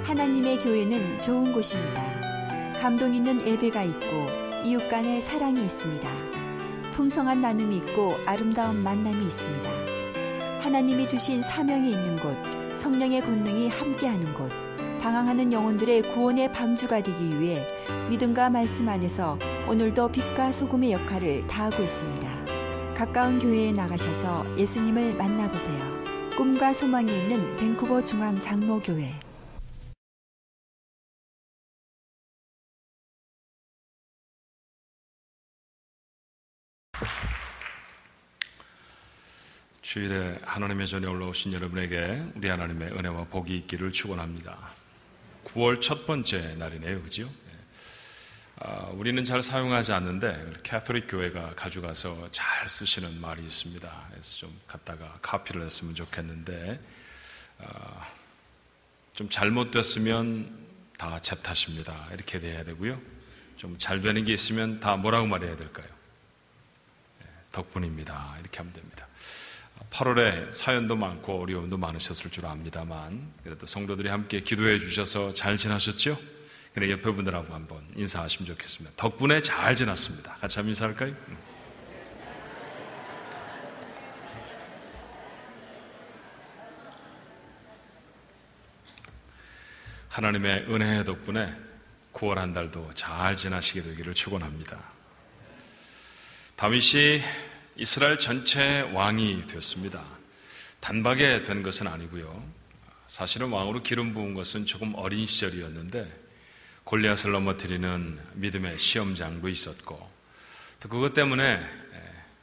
하나님의 교회는 좋은 곳입니다. 감동 있는 예배가 있고 이웃 간의 사랑이 있습니다. 풍성한 나눔이 있고 아름다운 만남이 있습니다. 하나님이 주신 사명이 있는 곳, 성령의 권능이 함께하는 곳, 방황하는 영혼들의 구원의 방주가 되기 위해 믿음과 말씀 안에서 오늘도 빛과 소금의 역할을 다하고 있습니다. 가까운 교회에 나가셔서 예수님을 만나보세요. 꿈과 소망이 있는 밴쿠버 중앙 장로교회. 주일에 하나님의 전에 올라오신 여러분에게 우리 하나님의 은혜와 복이 있기를 축원합니다. 9월 첫 번째 날이네요, 그죠? 우리는 잘 사용하지 않는데 캐톨릭 교회가 가져가서 잘 쓰시는 말이 있습니다. 그래서 좀 갖다가 카피를 했으면 좋겠는데 좀 잘못됐으면 다 제 탓입니다. 이렇게 돼야 되고요. 좀 잘 되는 게 있으면 다 뭐라고 말해야 될까요? 덕분입니다. 이렇게 하면 됩니다. 8월에 사연도 많고 어려움도 많으셨을 줄 압니다만 그래도 성도들이 함께 기도해 주셔서 잘 지나셨죠? 그래 옆에 분들하고 한번 인사하시면 좋겠습니다. 덕분에 잘 지났습니다. 같이 한번 인사할까요? 하나님의 은혜 덕분에 9월 한 달도 잘 지나시게 되기를 축원합니다. 다윗이 이스라엘 전체 왕이 되었습니다. 단박에 된 것은 아니고요. 사실은 왕으로 기름 부은 것은 조금 어린 시절이었는데 골리앗을 넘어뜨리는 믿음의 시험장도 있었고 또 그것 때문에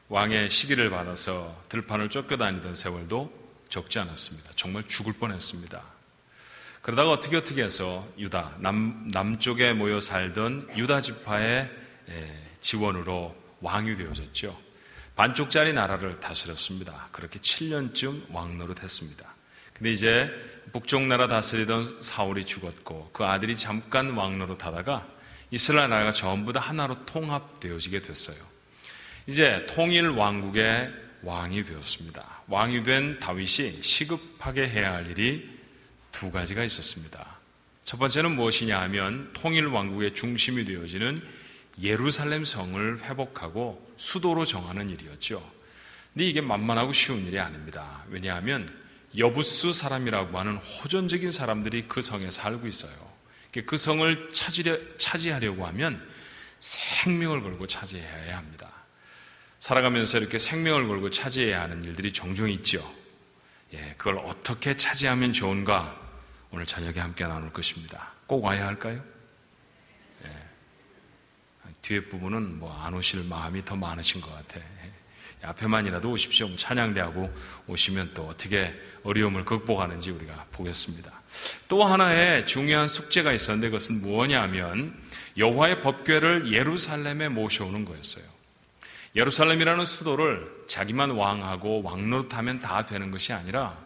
왕의 시기를 받아서 들판을 쫓겨다니던 세월도 적지 않았습니다. 정말 죽을 뻔했습니다. 그러다가 어떻게 해서 유다, 남쪽에 모여 살던 유다 지파의 지원으로 왕이 되어졌죠. 반쪽짜리 나라를 다스렸습니다. 그렇게 7년쯤 왕노릇했습니다. 근데 이제 북쪽 나라 다스리던 사울이 죽었고 그 아들이 잠깐 왕노릇하다가 이스라엘 나라가 전부 다 하나로 통합되어지게 됐어요. 이제 통일 왕국의 왕이 되었습니다. 왕이 된 다윗이 시급하게 해야 할 일이 두 가지가 있었습니다. 첫 번째는 무엇이냐 하면 통일 왕국의 중심이 되어지는 예루살렘 성을 회복하고 수도로 정하는 일이었죠. 근데 이게 만만하고 쉬운 일이 아닙니다. 왜냐하면 여부수 사람이라고 하는 호전적인 사람들이 그 성에 살고 있어요. 그 성을 차지하려고 하면 생명을 걸고 차지해야 합니다. 살아가면서 이렇게 생명을 걸고 차지해야 하는 일들이 종종 있죠. 그걸 어떻게 차지하면 좋은가 오늘 저녁에 함께 나눌 것입니다. 꼭 와야 할까요? 뒤에 부분은 안 오실 마음이 더 많으신 것 같아. 앞에만이라도 오십시오. 찬양대하고 오시면 또 어떻게 어려움을 극복하는지 우리가 보겠습니다. 또 하나의 중요한 숙제가 있었는데 그것은 무엇냐 하면 여호와의 법궤를 예루살렘에 모셔오는 거였어요. 예루살렘이라는 수도를 자기만 왕하고 왕노릇하면 다 되는 것이 아니라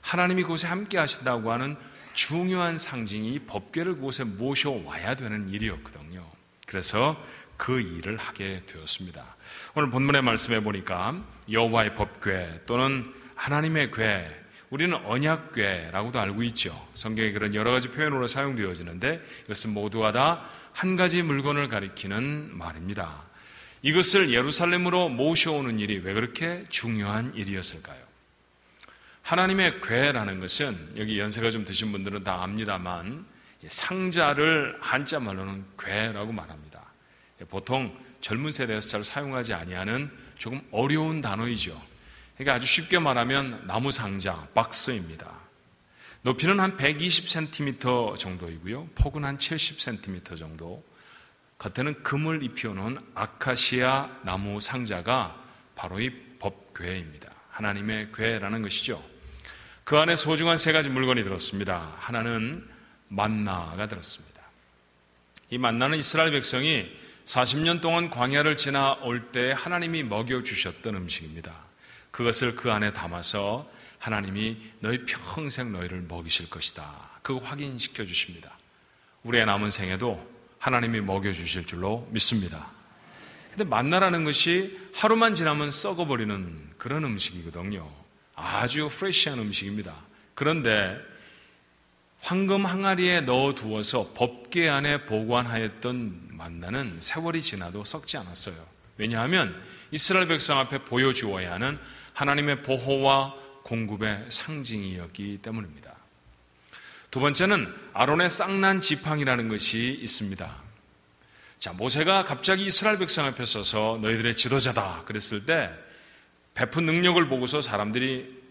하나님이 그곳에 함께 하신다고 하는 중요한 상징이 이 법궤를 그곳에 모셔와야 되는 일이었거든요. 그래서 그 일을 하게 되었습니다. 오늘 본문의 말씀에 보니까 여호와의 법궤 또는 하나님의 궤, 우리는 언약궤라고도 알고 있죠. 성경에 그런 여러 가지 표현으로 사용되어지는데 이것은 모두가 다 한 가지 물건을 가리키는 말입니다. 이것을 예루살렘으로 모셔오는 일이 왜 그렇게 중요한 일이었을까요? 하나님의 궤라는 것은 여기 연세가 좀 드신 분들은 다 압니다만 상자를 한자말로는 궤라고 말합니다. 보통 젊은 세대에서 잘 사용하지 아니하는 조금 어려운 단어이죠. 그러니까 아주 쉽게 말하면 나무 상자, 박스입니다. 높이는 한 120cm 정도이고요. 폭은 한 70cm 정도. 겉에는 금을 입혀놓은 아카시아 나무 상자가 바로 이 법궤입니다. 하나님의 궤라는 것이죠. 그 안에 소중한 세 가지 물건이 들었습니다. 하나는 만나가 들었습니다. 이 만나는 이스라엘 백성이 40년 동안 광야를 지나올 때 하나님이 먹여주셨던 음식입니다. 그것을 그 안에 담아서 하나님이 너희 평생 너희를 먹이실 것이다. 그거 확인시켜 주십니다. 우리의 남은 생에도 하나님이 먹여주실 줄로 믿습니다. 근데 만나라는 것이 하루만 지나면 썩어버리는 그런 음식이거든요. 아주 프레시한 음식입니다. 그런데 황금 항아리에 넣어두어서 법궤 안에 보관하였던 만나는 세월이 지나도 썩지 않았어요. 왜냐하면 이스라엘 백성 앞에 보여주어야 하는 하나님의 보호와 공급의 상징이었기 때문입니다. 두 번째는 아론의 쌍난 지팡이라는 것이 있습니다. 자, 모세가 갑자기 이스라엘 백성 앞에 서서 너희들의 지도자다 그랬을 때 베푼 능력을 보고서 사람들이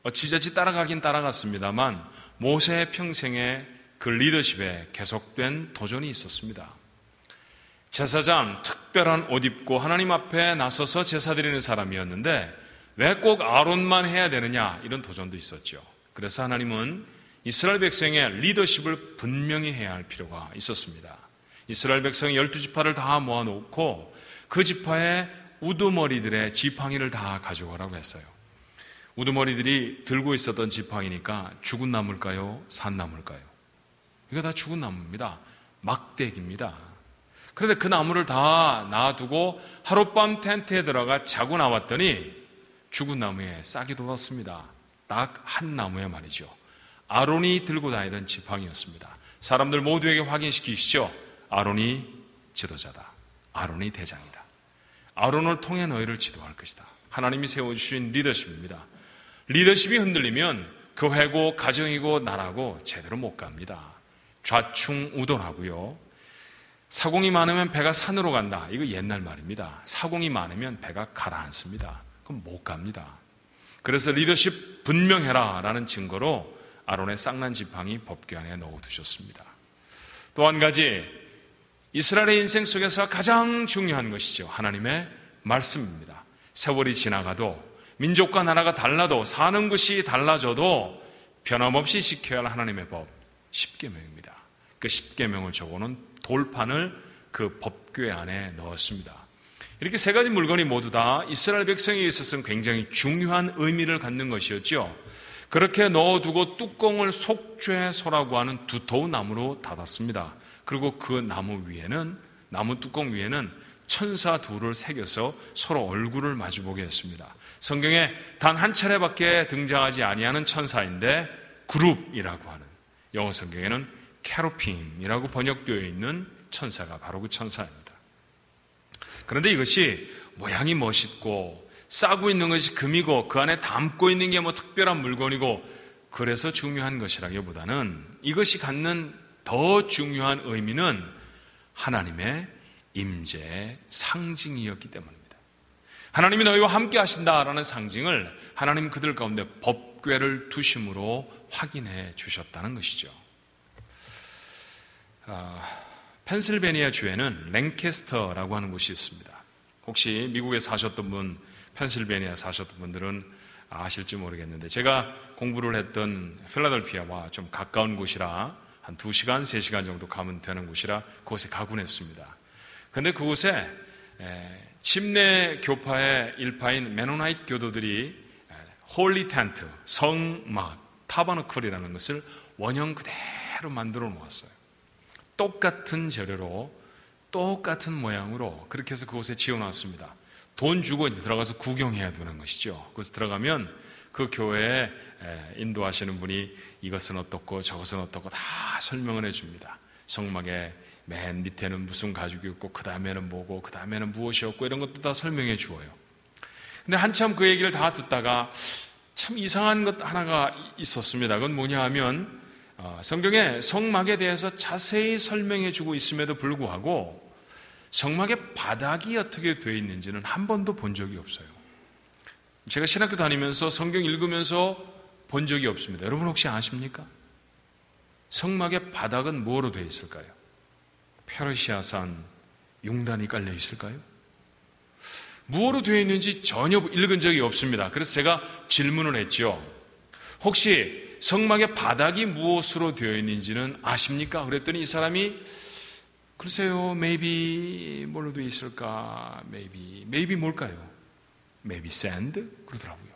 어찌저찌 따라가긴 따라갔습니다만 모세의 평생에 그 리더십에 계속된 도전이 있었습니다. 제사장, 특별한 옷 입고 하나님 앞에 나서서 제사 드리는 사람이었는데 왜 꼭 아론만 해야 되느냐, 이런 도전도 있었죠. 그래서 하나님은 이스라엘 백성의 리더십을 분명히 해야 할 필요가 있었습니다. 이스라엘 백성의 12지파를 다 모아놓고 그 지파의 우두머리들의 지팡이를 다 가져가라고 했어요. 우두머리들이 들고 있었던 지팡이니까 죽은 나무일까요? 산 나무일까요? 이거 다 죽은 나무입니다. 막대기입니다. 그런데 그 나무를 다 놔두고 하룻밤 텐트에 들어가 자고 나왔더니 죽은 나무에 싹이 돋았습니다. 딱 한 나무에 말이죠. 아론이 들고 다니던 지팡이였습니다. 사람들 모두에게 확인시키시죠. 아론이 지도자다. 아론이 대장이다. 아론을 통해 너희를 지도할 것이다. 하나님이 세워주신 리더십입니다. 리더십이 흔들리면 교회고 가정이고 나라고 제대로 못 갑니다. 좌충우돌하고요. 사공이 많으면 배가 산으로 간다. 이거 옛날 말입니다. 사공이 많으면 배가 가라앉습니다. 그럼 못 갑니다. 그래서 리더십 분명해라 라는 증거로 아론의 쌍난 지팡이 법궤 안에 넣어두셨습니다. 또 한 가지, 이스라엘의 인생 속에서 가장 중요한 것이죠. 하나님의 말씀입니다. 세월이 지나가도 민족과 나라가 달라도 사는 것이 달라져도 변함없이 지켜야 할 하나님의 법, 십계명입니다. 그 십계명을 적어놓은 돌판을 그 법궤 안에 넣었습니다. 이렇게 세 가지 물건이 모두 다 이스라엘 백성에 있어서는 굉장히 중요한 의미를 갖는 것이었죠. 그렇게 넣어두고 뚜껑을 속죄소라고 하는 두터운 나무로 닫았습니다. 그리고 그 나무 뚜껑 위에는 천사 둘을 새겨서 서로 얼굴을 마주보게 했습니다. 성경에 단 한 차례밖에 등장하지 아니하는 천사인데 그룹이라고 하는, 영어 성경에는 캐로핌이라고 번역되어 있는 천사가 바로 그 천사입니다. 그런데 이것이 모양이 멋있고 싸고 있는 것이 금이고 그 안에 담고 있는 게 뭐 특별한 물건이고 그래서 중요한 것이라기보다는 이것이 갖는 더 중요한 의미는 하나님의 임재의 상징이었기 때문입니다. 하나님이 너희와 함께 하신다라는 상징을 하나님 그들 가운데 법궤를 두심으로 확인해 주셨다는 것이죠. 펜실베니아 주에는 랭캐스터라고 하는 곳이 있습니다. 혹시 미국에 사셨던 분, 펜실베니아 사셨던 분들은 아실지 모르겠는데 제가 공부를 했던 필라델피아와 좀 가까운 곳이라 한 2시간, 3시간 정도 가면 되는 곳이라 그곳에 가곤 했습니다. 그런데 그곳에 침례 교파의 일파인 메노나이트 교도들이 홀리 텐트, 성막, 타버너클이라는 것을 원형 그대로 만들어 놓았어요. 똑같은 재료로 똑같은 모양으로 그렇게 해서 그곳에 지어놨습니다. 돈 주고 들어가서 구경해야 되는 것이죠. 그래서 들어가면 그 교회에 인도하시는 분이 이것은 어떻고 저것은 어떻고 다 설명을 해줍니다. 성막의 맨 밑에는 무슨 가죽이 있고 그 다음에는 뭐고 그 다음에는 무엇이었고 이런 것도 다 설명해 주어요. 근데 한참 그 얘기를 다 듣다가 참 이상한 것 하나가 있었습니다. 그건 뭐냐 하면 성경에 성막에 대해서 자세히 설명해 주고 있음에도 불구하고 성막의 바닥이 어떻게 되어 있는지는 한 번도 본 적이 없어요. 제가 신학교 다니면서 성경 읽으면서 본 적이 없습니다. 여러분 혹시 아십니까? 성막의 바닥은 뭐로 되어 있을까요? 페르시아산 융단이 깔려 있을까요? 무엇으로 되어 있는지 전혀 읽은 적이 없습니다. 그래서 제가 질문을 했죠. 혹시 성막의 바닥이 무엇으로 되어 있는지는 아십니까? 그랬더니 이 사람이 글쎄요, maybe 뭘로 되어 있을까? maybe 뭘까요? maybe sand? 그러더라고요.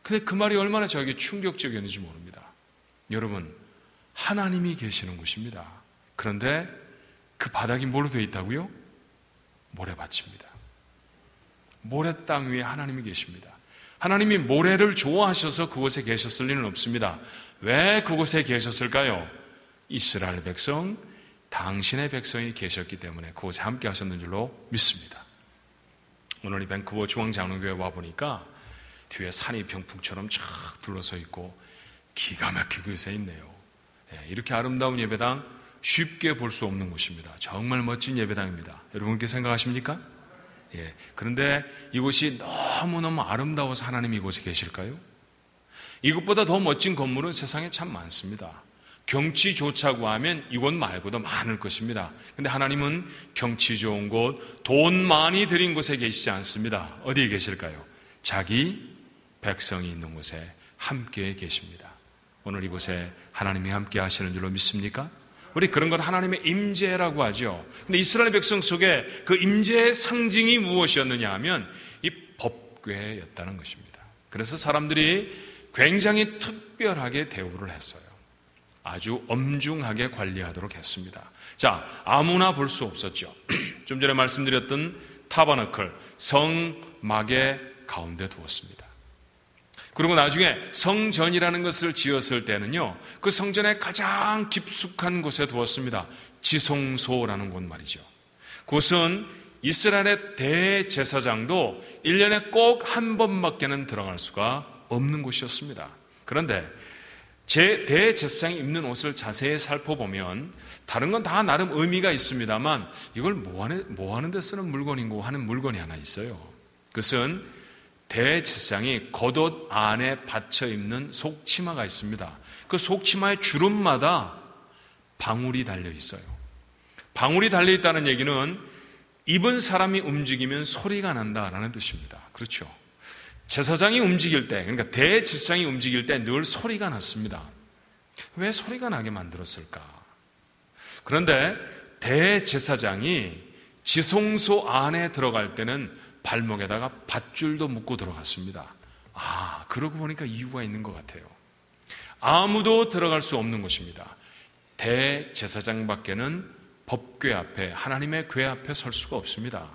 근데 그 말이 얼마나 저에게 충격적이었는지 모릅니다. 여러분, 하나님이 계시는 곳입니다. 그런데 그 바닥이 뭘로 되어 있다고요? 모래밭입니다. 모래 땅 위에 하나님이 계십니다. 하나님이 모래를 좋아하셔서 그곳에 계셨을 리는 없습니다. 왜 그곳에 계셨을까요? 이스라엘 백성, 당신의 백성이 계셨기 때문에 그곳에 함께 하셨는 줄로 믿습니다. 오늘 이 밴쿠버 중앙장로교회 와보니까 뒤에 산이 병풍처럼 쫙 둘러서 있고 기가 막히게 요새 있네요. 이렇게 아름다운 예배당 쉽게 볼 수 없는 곳입니다. 정말 멋진 예배당입니다. 여러분께 생각하십니까? 그런데 이곳이 너무너무 아름다워서 하나님이 이곳에 계실까요? 이것보다 더 멋진 건물은 세상에 참 많습니다. 경치 좋자고 하면 이곳 말고도 많을 것입니다. 그런데 하나님은 경치 좋은 곳, 돈 많이 들인 곳에 계시지 않습니다. 어디에 계실까요? 자기 백성이 있는 곳에 함께 계십니다. 오늘 이곳에 하나님이 함께 하시는 줄로 믿습니까? 우리 그런 건 하나님의 임재라고 하죠. 근데 이스라엘 백성 속에 그 임재의 상징이 무엇이었느냐 하면 이 법궤였다는 것입니다. 그래서 사람들이 굉장히 특별하게 대우를 했어요. 아주 엄중하게 관리하도록 했습니다. 자, 아무나 볼 수 없었죠. 좀 전에 말씀드렸던 타버너클, 성막의 가운데 두었습니다. 그리고 나중에 성전이라는 것을 지었을 때는요, 그 성전의 가장 깊숙한 곳에 두었습니다. 지성소라는 곳 말이죠. 그곳은 이스라엘의 대제사장도 1년에 꼭 한 번밖에는 들어갈 수가 없는 곳이었습니다. 그런데 대제사장이 입는 옷을 자세히 살펴보면 다른 건 다 나름 의미가 있습니다만 이걸 뭐 하는 데 쓰는 물건인고 하는 물건이 하나 있어요. 그것은 대제사장이 겉옷 안에 받쳐 입는 속치마가 있습니다. 그 속치마의 주름마다 방울이 달려 있어요. 방울이 달려 있다는 얘기는 입은 사람이 움직이면 소리가 난다라는 뜻입니다. 그렇죠? 제사장이 움직일 때, 그러니까 대제사장이 움직일 때 늘 소리가 났습니다. 왜 소리가 나게 만들었을까? 그런데 대제사장이 지성소 안에 들어갈 때는 발목에다가 밧줄도 묶고 들어갔습니다. 그러고 보니까 이유가 있는 것 같아요. 아무도 들어갈 수 없는 곳입니다. 대제사장밖에는 법궤 앞에, 하나님의 궤 앞에 설 수가 없습니다.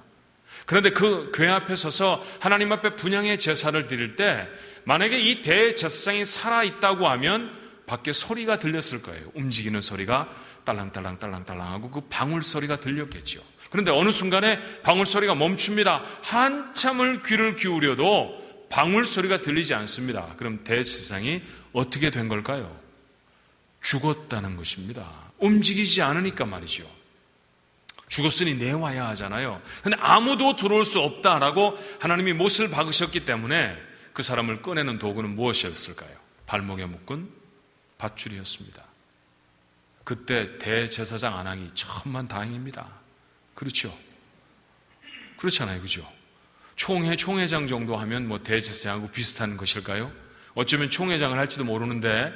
그런데 그 궤 앞에 서서 하나님 앞에 분향의 제사를 드릴 때 만약에 이 대제사장이 살아있다고 하면 밖에 소리가 들렸을 거예요. 움직이는 소리가 딸랑딸랑 딸랑딸랑하고 그 방울 소리가 들렸겠죠. 그런데 어느 순간에 방울 소리가 멈춥니다. 한참을 귀를 기울여도 방울 소리가 들리지 않습니다. 그럼 대제사장이 어떻게 된 걸까요? 죽었다는 것입니다. 움직이지 않으니까 말이죠. 죽었으니 내와야 하잖아요. 그런데 아무도 들어올 수 없다라고 하나님이 못을 박으셨기 때문에 그 사람을 꺼내는 도구는 무엇이었을까요? 발목에 묶은 밧줄이었습니다. 그때 대제사장 안항이 천만다행입니다. 그렇죠? 그렇잖아요. 그죠? 총회장 정도 하면 뭐 대제사장하고 비슷한 것일까요? 어쩌면 총회장을 할지도 모르는데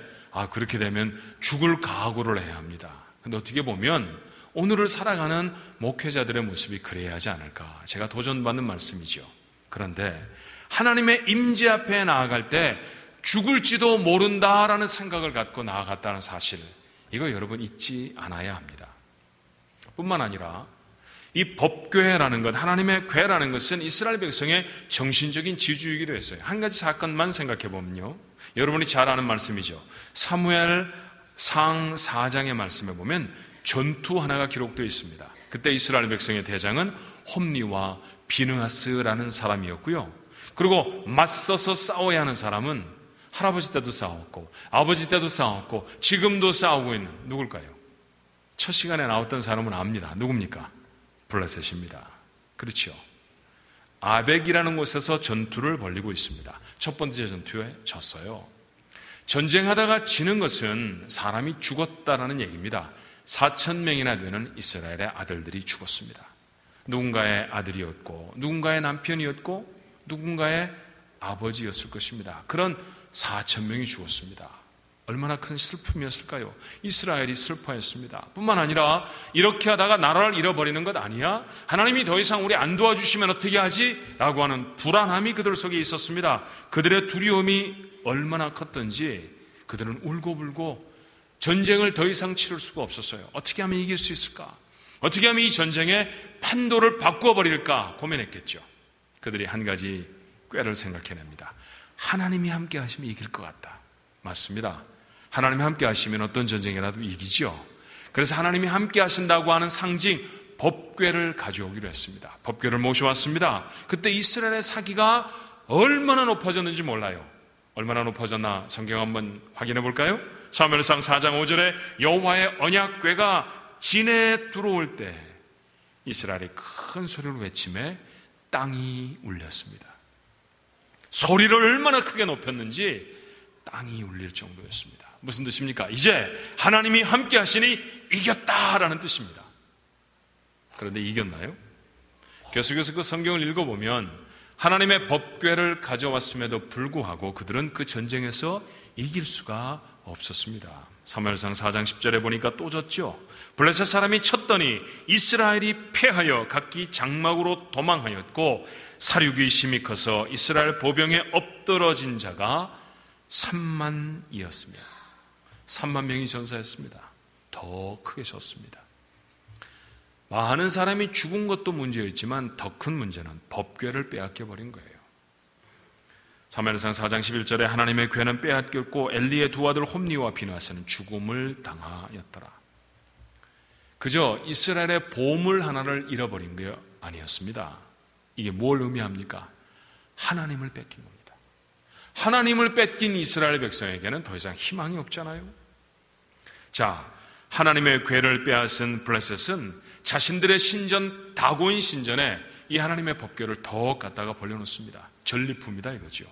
그렇게 되면 죽을 각오를 해야 합니다. 그런데 어떻게 보면 오늘을 살아가는 목회자들의 모습이 그래야 하지 않을까. 제가 도전받는 말씀이죠. 그런데 하나님의 임재 앞에 나아갈 때 죽을지도 모른다라는 생각을 갖고 나아갔다는 사실, 이거 여러분 잊지 않아야 합니다. 뿐만 아니라 이 법궤라는 것, 하나님의 궤라는 것은 이스라엘 백성의 정신적인 지주이기도 했어요. 한 가지 사건만 생각해 보면요, 여러분이 잘 아는 말씀이죠. 사무엘 상 4장의 말씀에 보면 전투 하나가 기록되어 있습니다. 그때 이스라엘 백성의 대장은 홈리와 비느하스라는 사람이었고요. 그리고 맞서서 싸워야 하는 사람은 할아버지 때도 싸웠고 아버지 때도 싸웠고 지금도 싸우고 있는 누굴까요? 첫 시간에 나왔던 사람은 압니다. 누굽니까? 블레셋입니다. 그렇죠. 아벡이라는 곳에서 전투를 벌이고 있습니다. 첫 번째 전투에 졌어요. 전쟁하다가 지는 것은 사람이 죽었다라는 얘기입니다. 4,000명이나 되는 이스라엘의 아들들이 죽었습니다. 누군가의 아들이었고 누군가의 남편이었고 누군가의 아버지였을 것입니다. 그런 4,000명이 죽었습니다. 얼마나 큰 슬픔이었을까요? 이스라엘이 슬퍼했습니다. 뿐만 아니라 이렇게 하다가 나라를 잃어버리는 것 아니야? 하나님이 더 이상 우리 안 도와주시면 어떻게 하지? 라고 하는 불안함이 그들 속에 있었습니다. 그들의 두려움이 얼마나 컸던지 그들은 울고불고 전쟁을 더 이상 치를 수가 없었어요. 어떻게 하면 이길 수 있을까? 어떻게 하면 이 전쟁의 판도를 바꾸어버릴까 고민했겠죠. 그들이 한 가지 꾀를 생각해냅니다. 하나님이 함께 하시면 이길 것 같다. 맞습니다. 하나님이 함께 하시면 어떤 전쟁이라도 이기죠. 그래서 하나님이 함께 하신다고 하는 상징 법궤를 가져오기로 했습니다. 법궤를 모셔왔습니다. 그때 이스라엘의 사기가 얼마나 높아졌는지 몰라요. 얼마나 높아졌나 성경 한번 확인해 볼까요? 사무엘상 4장 5절에 여호와의 언약궤가 진에 들어올 때 이스라엘이 큰 소리로 외치매 땅이 울렸습니다. 소리를 얼마나 크게 높였는지 땅이 울릴 정도였습니다. 무슨 뜻입니까? 이제 하나님이 함께 하시니 이겼다라는 뜻입니다. 그런데 이겼나요? 계속해서 그 성경을 읽어보면 하나님의 법궤를 가져왔음에도 불구하고 그들은 그 전쟁에서 이길 수가 없었습니다. 사무엘상 4장 10절에 보니까 또 졌죠. 블레셋 사람이 쳤더니 이스라엘이 패하여 각기 장막으로 도망하였고 사륙이 심히 커서 이스라엘 보병에 엎드러진 자가 3만이었으며 3만 명이 전사했습니다. 더 크게 졌습니다. 많은 사람이 죽은 것도 문제였지만 더 큰 문제는 법궤를 빼앗겨버린 거예요. 사무엘상 4장 11절에 하나님의 궤는 빼앗겼고 엘리의 두 아들 홈니와 비나스는 죽음을 당하였더라. 그저 이스라엘의 보물 하나를 잃어버린 게 아니었습니다. 이게 뭘 의미합니까? 하나님을 뺏긴 겁니다. 하나님을 뺏긴 이스라엘 백성에게는 더 이상 희망이 없잖아요. 자, 하나님의 궤를 빼앗은 블레셋은 자신들의 신전 다곤 신전에 이 하나님의 법궤를 더 갖다가 벌려놓습니다. 전리품이다 이거죠.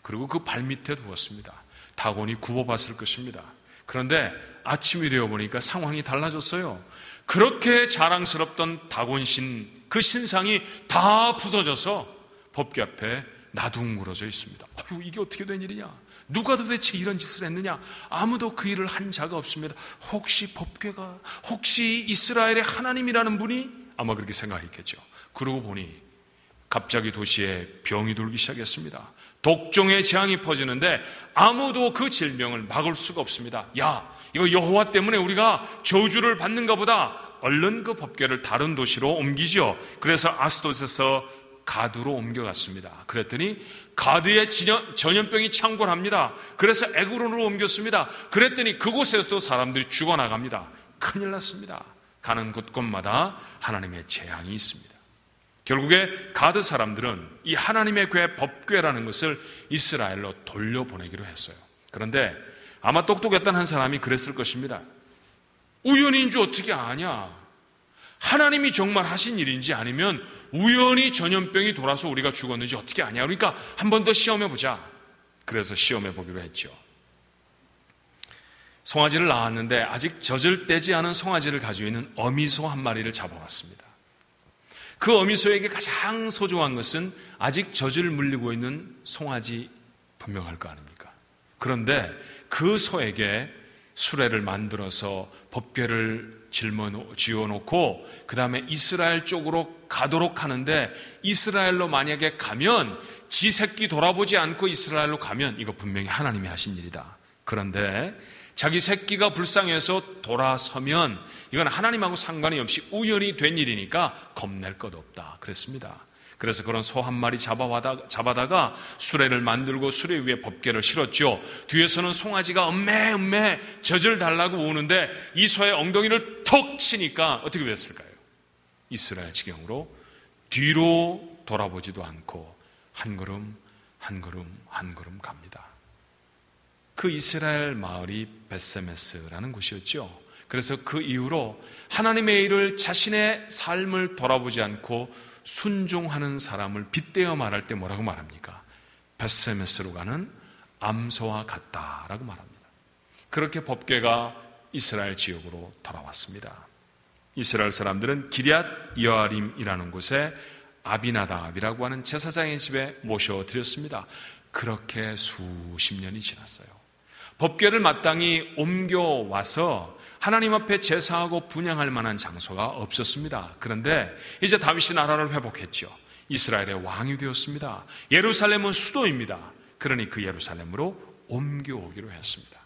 그리고 그 발밑에 두었습니다. 다곤이 굽어봤을 것입니다. 그런데 아침이 되어 보니까 상황이 달라졌어요. 그렇게 자랑스럽던 다곤신 그 신상이 다 부서져서 법궤 앞에 나둥그러져 있습니다. 아유, 이게 어떻게 된 일이냐? 누가 도대체 이런 짓을 했느냐? 아무도 그 일을 한 자가 없습니다. 혹시 법궤가, 혹시 이스라엘의 하나님이라는 분이 아마 그렇게 생각했겠죠. 그러고 보니 갑자기 도시에 병이 돌기 시작했습니다. 독종의 재앙이 퍼지는데 아무도 그 질병을 막을 수가 없습니다. 야, 이거 여호와 때문에 우리가 저주를 받는가 보다. 얼른 그 법궤를 다른 도시로 옮기죠. 그래서 아스돗에서 가드로 옮겨갔습니다. 그랬더니 가드에 전염병이 창궐합니다. 그래서 에그론으로 옮겼습니다. 그랬더니 그곳에서도 사람들이 죽어나갑니다. 큰일 났습니다. 가는 곳곳마다 하나님의 재앙이 있습니다. 결국에 가드 사람들은 이 하나님의 궤 법궤라는 것을 이스라엘로 돌려보내기로 했어요. 그런데 아마 똑똑했던 한 사람이 그랬을 것입니다. 우연인 줄 어떻게 아냐? 하나님이 정말 하신 일인지 아니면 우연히 전염병이 돌아서 우리가 죽었는지 어떻게 아냐? 그러니까 한 번 더 시험해보자. 그래서 시험해보기로 했죠. 송아지를 낳았는데 아직 젖을 떼지 않은 송아지를 가지고 있는 어미소 한 마리를 잡아왔습니다. 그 어미소에게 가장 소중한 것은 아직 젖을 물리고 있는 송아지 분명할 거 아닙니까? 그런데 그 소에게 수레를 만들어서 법궤를 지어놓고 그 다음에 이스라엘 쪽으로 가도록 하는데 이스라엘로 만약에 가면 지 새끼 돌아보지 않고 이스라엘로 가면 이거 분명히 하나님이 하신 일이다. 그런데 자기 새끼가 불쌍해서 돌아서면 이건 하나님하고 상관이 없이 우연히 된 일이니까 겁낼 것 없다 그랬습니다. 그래서 그런 소 한 마리 잡아다가 수레를 만들고 수레 위에 법궤를 실었죠. 뒤에서는 송아지가 음메 젖을 달라고 우는데 이 소의 엉덩이를 턱 치니까 어떻게 됐을까요? 이스라엘 지경으로 뒤로 돌아보지도 않고 한 걸음 갑니다. 그 이스라엘 마을이 벳세메스라는 곳이었죠. 그래서 그 이후로 하나님의 일을 자신의 삶을 돌아보지 않고 순종하는 사람을 빗대어 말할 때 뭐라고 말합니까? 벳세메스로 가는 암소와 같다라고 말합니다. 그렇게 법궤가 이스라엘 지역으로 돌아왔습니다. 이스라엘 사람들은 기럇 여아림이라는 곳에 아비나답이라고 하는 제사장의 집에 모셔드렸습니다. 그렇게 수십 년이 지났어요. 법궤를 마땅히 옮겨와서 하나님 앞에 제사하고 분향할 만한 장소가 없었습니다. 그런데 이제 다윗이 나라를 회복했죠. 이스라엘의 왕이 되었습니다. 예루살렘은 수도입니다. 그러니 그 예루살렘으로 옮겨오기로 했습니다.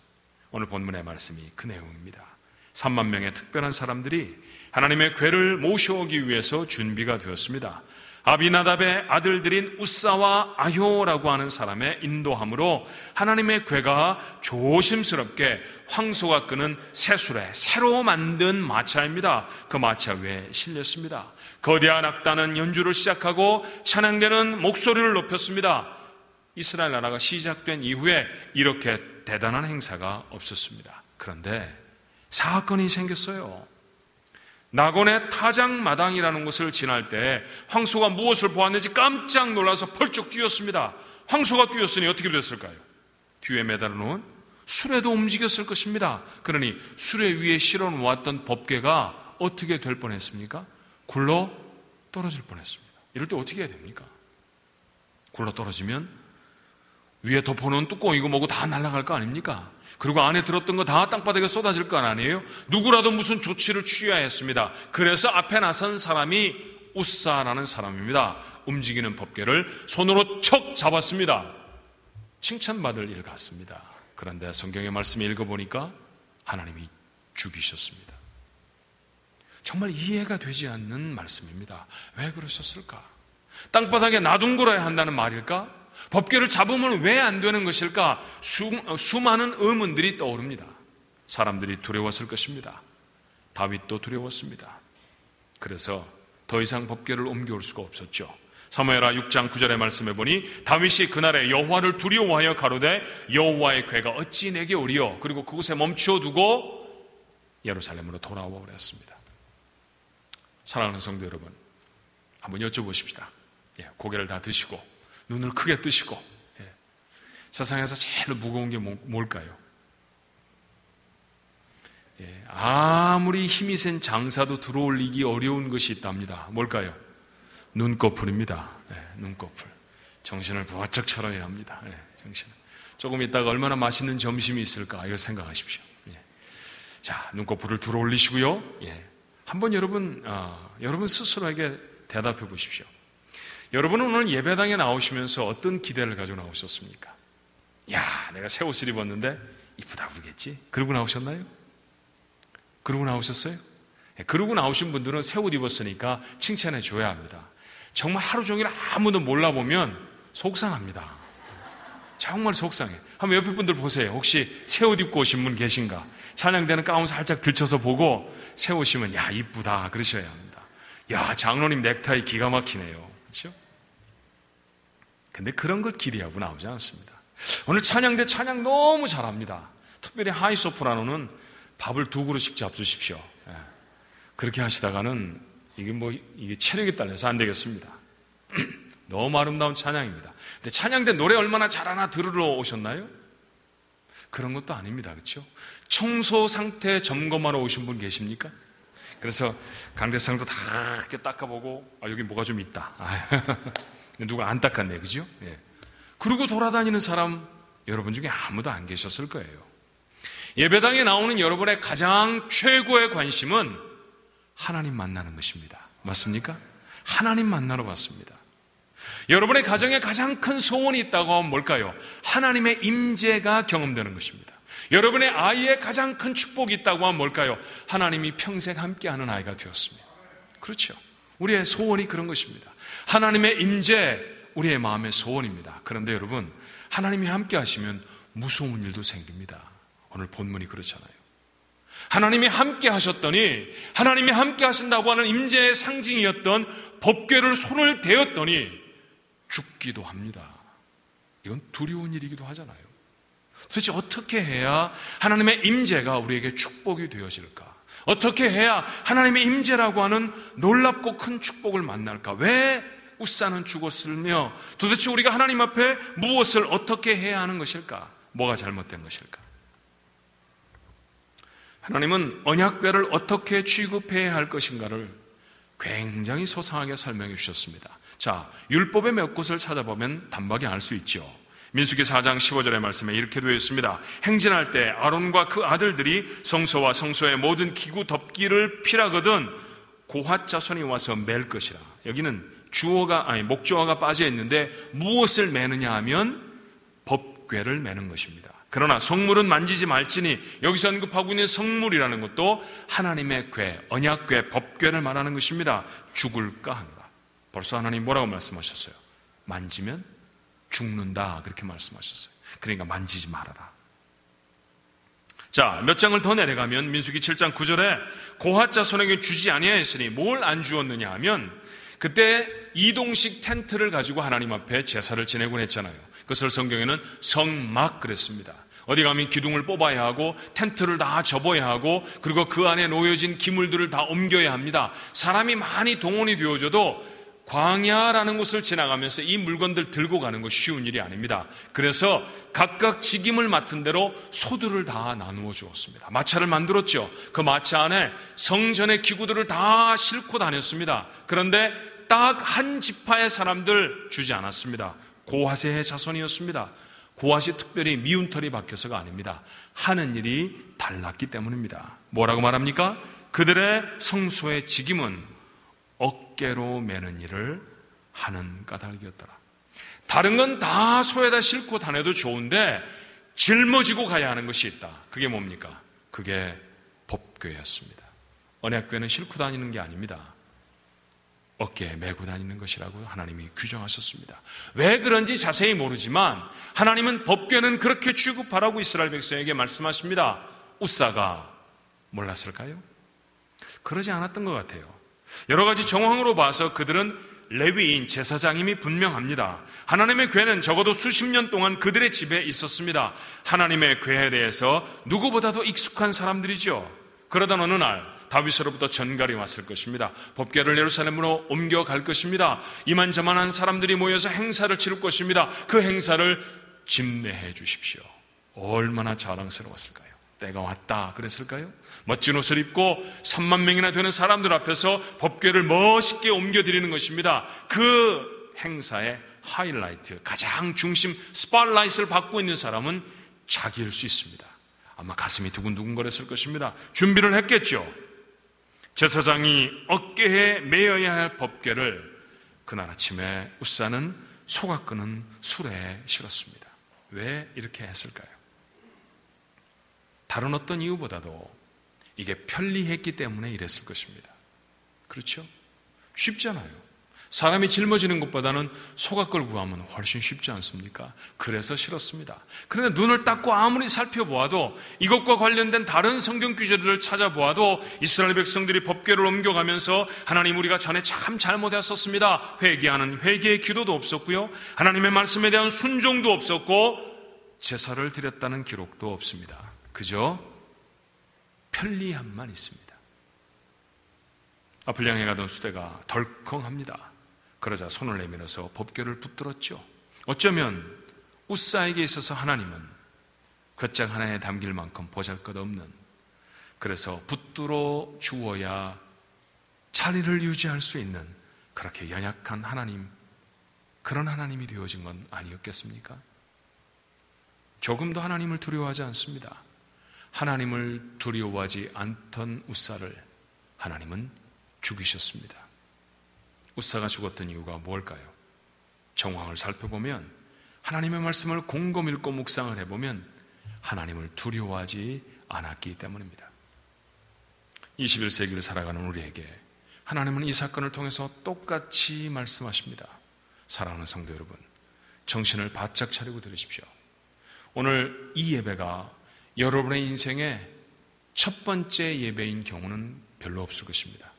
오늘 본문의 말씀이 그 내용입니다. 3만 명의 특별한 사람들이 하나님의 궤를 모셔오기 위해서 준비가 되었습니다. 아비나답의 아들들인 우사와 아효라고 하는 사람의 인도함으로 하나님의 궤가 조심스럽게 황소가 끄는 새수레, 새로 만든 마차입니다. 그 마차 위에 실렸습니다. 거대한 악단은 연주를 시작하고 찬양대는 목소리를 높였습니다. 이스라엘 나라가 시작된 이후에 이렇게 대단한 행사가 없었습니다. 그런데 사건이 생겼어요. 나곤의 타작마당이라는 곳을 지날 때 황소가 무엇을 보았는지 깜짝 놀라서 펄쩍 뛰었습니다. 황소가 뛰었으니 어떻게 됐을까요? 뒤에 매달아 놓은 수레도 움직였을 것입니다. 그러니 수레 위에 실어 놓았던 법궤가 어떻게 될 뻔했습니까? 굴러 떨어질 뻔했습니다. 이럴 때 어떻게 해야 됩니까? 굴러 떨어지면 위에 덮어놓은 뚜껑이고 뭐고 다 날아갈 거 아닙니까? 그리고 안에 들었던 거 다 땅바닥에 쏟아질 거 아니에요? 누구라도 무슨 조치를 취해야 했습니다. 그래서 앞에 나선 사람이 우사라는 사람입니다. 움직이는 법궤를 손으로 척 잡았습니다. 칭찬받을 일 같습니다. 그런데 성경의 말씀을 읽어보니까 하나님이 죽이셨습니다. 정말 이해가 되지 않는 말씀입니다. 왜 그러셨을까? 땅바닥에 놔둔거라야 한다는 말일까? 법궤를 잡으면 왜 안 되는 것일까? 수많은 의문들이 떠오릅니다. 사람들이 두려웠을 것입니다. 다윗도 두려웠습니다. 그래서 더 이상 법궤를 옮겨올 수가 없었죠. 사무엘하 6장 9절의 말씀에 보니 다윗이 그날에 여호와를 두려워하여 가로되 여호와의 궤가 어찌 내게 오리요? 그리고 그곳에 멈춰두고 예루살렘으로 돌아와 그랬습니다. 사랑하는 성도 여러분, 한번 여쭤보십시다. 고개를 다 드시고 눈을 크게 뜨시고, 세상에서 제일 무거운 게 뭘까요? 아무리 힘이 센 장사도 들어올리기 어려운 것이 있답니다. 뭘까요? 눈꺼풀입니다. 눈꺼풀. 정신을 바짝 차려야 합니다. 정신을. 조금 있다가 얼마나 맛있는 점심이 있을까 이걸 생각하십시오. 자, 눈꺼풀을 들어올리시고요. 한번 여러분 스스로에게 대답해 보십시오. 여러분은 오늘 예배당에 나오시면서 어떤 기대를 가지고 나오셨습니까? 야, 내가 새 옷을 입었는데 이쁘다 그러겠지? 그러고 나오셨나요? 그러고 나오셨어요? 그러고 나오신 분들은 새 옷 입었으니까 칭찬해 줘야 합니다. 정말 하루 종일 아무도 몰라보면 속상합니다. 정말 속상해. 한번 옆에 분들 보세요. 혹시 새 옷 입고 오신 분 계신가? 찬양대는 가운 살짝 들쳐서 보고 새 옷이면 야, 이쁘다 그러셔야 합니다. 야, 장로님 넥타이 기가 막히네요. 그렇죠? 근데 그런 걸 기대하고 나오지 않습니다. 오늘 찬양대 찬양 너무 잘합니다. 특별히 하이 소프라노는 밥을 2그릇씩 잡수십시오. 그렇게 하시다가는 이게 체력이 딸려서 안 되겠습니다. 너무 아름다운 찬양입니다. 근데 찬양대 노래 얼마나 잘하나 들으러 오셨나요? 그런 것도 아닙니다. 그렇죠? 청소 상태 점검하러 오신 분 계십니까? 그래서 강대상도 다 이렇게 닦아보고 여기 뭐가 좀 있다. 누가 안 닦았네, 그죠? 그러고 돌아다니는 사람 여러분 중에 아무도 안 계셨을 거예요. 예배당에 나오는 여러분의 가장 최고의 관심은 하나님 만나는 것입니다. 맞습니까? 하나님 만나러 왔습니다. 여러분의 가정에 가장 큰 소원이 있다고 하면 뭘까요? 하나님의 임재가 경험되는 것입니다. 여러분의 아이의 가장 큰 축복이 있다고 하면 뭘까요? 하나님이 평생 함께하는 아이가 되었습니다. 그렇죠. 우리의 소원이 그런 것입니다. 하나님의 임재, 우리의 마음의 소원입니다. 그런데 여러분, 하나님이 함께 하시면 무서운 일도 생깁니다. 오늘 본문이 그렇잖아요. 하나님이 함께 하셨더니, 하나님이 함께 하신다고 하는 임재의 상징이었던 법궤를 손을 대었더니 죽기도 합니다. 이건 두려운 일이기도 하잖아요. 도대체 어떻게 해야 하나님의 임재가 우리에게 축복이 되어질까? 어떻게 해야 하나님의 임재라고 하는 놀랍고 큰 축복을 만날까? 왜 우사는 죽었으며 도대체 우리가 하나님 앞에 무엇을 어떻게 해야 하는 것일까? 뭐가 잘못된 것일까? 하나님은 언약궤를 어떻게 취급해야 할 것인가를 굉장히 소상하게 설명해 주셨습니다. 자, 율법의 몇 곳을 찾아보면 단박에 알 수 있죠. 민수기 4장 15절의 말씀에 이렇게 되어 있습니다. 행진할 때 아론과 그 아들들이 성소와 성소의 모든 기구 덮기를 피라거든 고핫 자손이 와서 맬 것이라. 여기는 목주어가 빠져 있는데 무엇을 매느냐 하면 법궤를 매는 것입니다. 그러나 성물은 만지지 말지니 여기서 언급하고 있는 성물이라는 것도 하나님의 궤, 언약궤, 법궤를 말하는 것입니다. 죽을까 하노라. 벌써 하나님 뭐라고 말씀하셨어요? 만지면 죽는다, 그렇게 말씀하셨어요. 그러니까 만지지 말아라. 자, 몇 장을 더 내려가면 민수기 7장 9절에 고핫 자손에게 주지 아니하였으니 뭘 안 주었느냐 하면, 그때 이동식 텐트를 가지고 하나님 앞에 제사를 지내곤 했잖아요. 그것을 성경에는 성막 그랬습니다. 어디 가면 기둥을 뽑아야 하고 텐트를 다 접어야 하고, 그리고 그 안에 놓여진 기물들을 다 옮겨야 합니다. 사람이 많이 동원이 되어져도 광야라는 곳을 지나가면서 이 물건들 들고 가는 거 쉬운 일이 아닙니다. 그래서 각각 직임을 맡은 대로 소들을 다 나누어 주었습니다. 마차를 만들었죠. 그 마차 안에 성전의 기구들을 다 싣고 다녔습니다. 그런데 딱 한 지파의 사람들 주지 않았습니다. 고핫의 자손이었습니다. 고핫이 특별히 미운 털이 박혀서가 아닙니다. 하는 일이 달랐기 때문입니다. 뭐라고 말합니까? 그들의 성소의 직임은 어깨로 매는 일을 하는 까닭이었더라. 다른 건 다 소에다 싣고 다녀도 좋은데 짊어지고 가야 하는 것이 있다. 그게 뭡니까? 그게 법궤였습니다. 언약궤는 싣고 다니는 게 아닙니다. 어깨에 메고 다니는 것이라고 하나님이 규정하셨습니다. 왜 그런지 자세히 모르지만 하나님은 법궤는 그렇게 취급하라고 이스라엘 백성에게 말씀하십니다. 우사가 몰랐을까요? 그러지 않았던 것 같아요. 여러 가지 정황으로 봐서 그들은 레위인 제사장임이 분명합니다. 하나님의 궤는 적어도 수십 년 동안 그들의 집에 있었습니다. 하나님의 궤에 대해서 누구보다도 익숙한 사람들이죠. 그러던 어느 날 다윗으로부터 전갈이 왔을 것입니다. 법궤를 예루살렘으로 옮겨갈 것입니다. 이만저만한 사람들이 모여서 행사를 치를 것입니다. 그 행사를 집례해 주십시오. 얼마나 자랑스러웠을까요? 때가 왔다 그랬을까요? 멋진 옷을 입고 3만 명이나 되는 사람들 앞에서 법궤를 멋있게 옮겨드리는 것입니다. 그 행사의 하이라이트, 가장 중심 스팟라이트를 받고 있는 사람은 자기일 수 있습니다. 아마 가슴이 두근두근거렸을 것입니다. 준비를 했겠죠. 제사장이 어깨에 메어야 할 법궤를 그날 아침에 우사는 소가 끄는 수레에 실었습니다. 왜 이렇게 했을까요? 다른 어떤 이유보다도 이게 편리했기 때문에 이랬을 것입니다. 그렇죠? 쉽잖아요. 사람이 짊어지는 것보다는 소가 끌고 가면 훨씬 쉽지 않습니까? 그래서 싫었습니다. 그런데 눈을 닦고 아무리 살펴보아도 이것과 관련된 다른 성경 규제들을 찾아보아도 이스라엘 백성들이 법궤를 옮겨가면서 하나님 우리가 전에 참 잘못했었습니다. 회개하는 회개의 기도도 없었고요. 하나님의 말씀에 대한 순종도 없었고 제사를 드렸다는 기록도 없습니다. 그저 편리함만 있습니다. 앞을 향해 가던 수레가 덜컹합니다. 그러자 손을 내밀어서 법궤를 붙들었죠. 어쩌면 우사에게 있어서 하나님은 궤장 하나에 담길 만큼 보잘것없는, 그래서 붙들어 주어야 자리를 유지할 수 있는 그렇게 연약한 하나님, 그런 하나님이 되어진 건 아니었겠습니까? 조금도 하나님을 두려워하지 않습니다. 하나님을 두려워하지 않던 우사를 하나님은 죽이셨습니다. 우사가 죽었던 이유가 뭘까요? 정황을 살펴보면, 하나님의 말씀을 곰곰 읽고 묵상을 해보면 하나님을 두려워하지 않았기 때문입니다. 21세기를 살아가는 우리에게 하나님은 이 사건을 통해서 똑같이 말씀하십니다. 사랑하는 성도 여러분, 정신을 바짝 차리고 들으십시오. 오늘 이 예배가 여러분의 인생의 첫 번째 예배인 경우는 별로 없을 것입니다.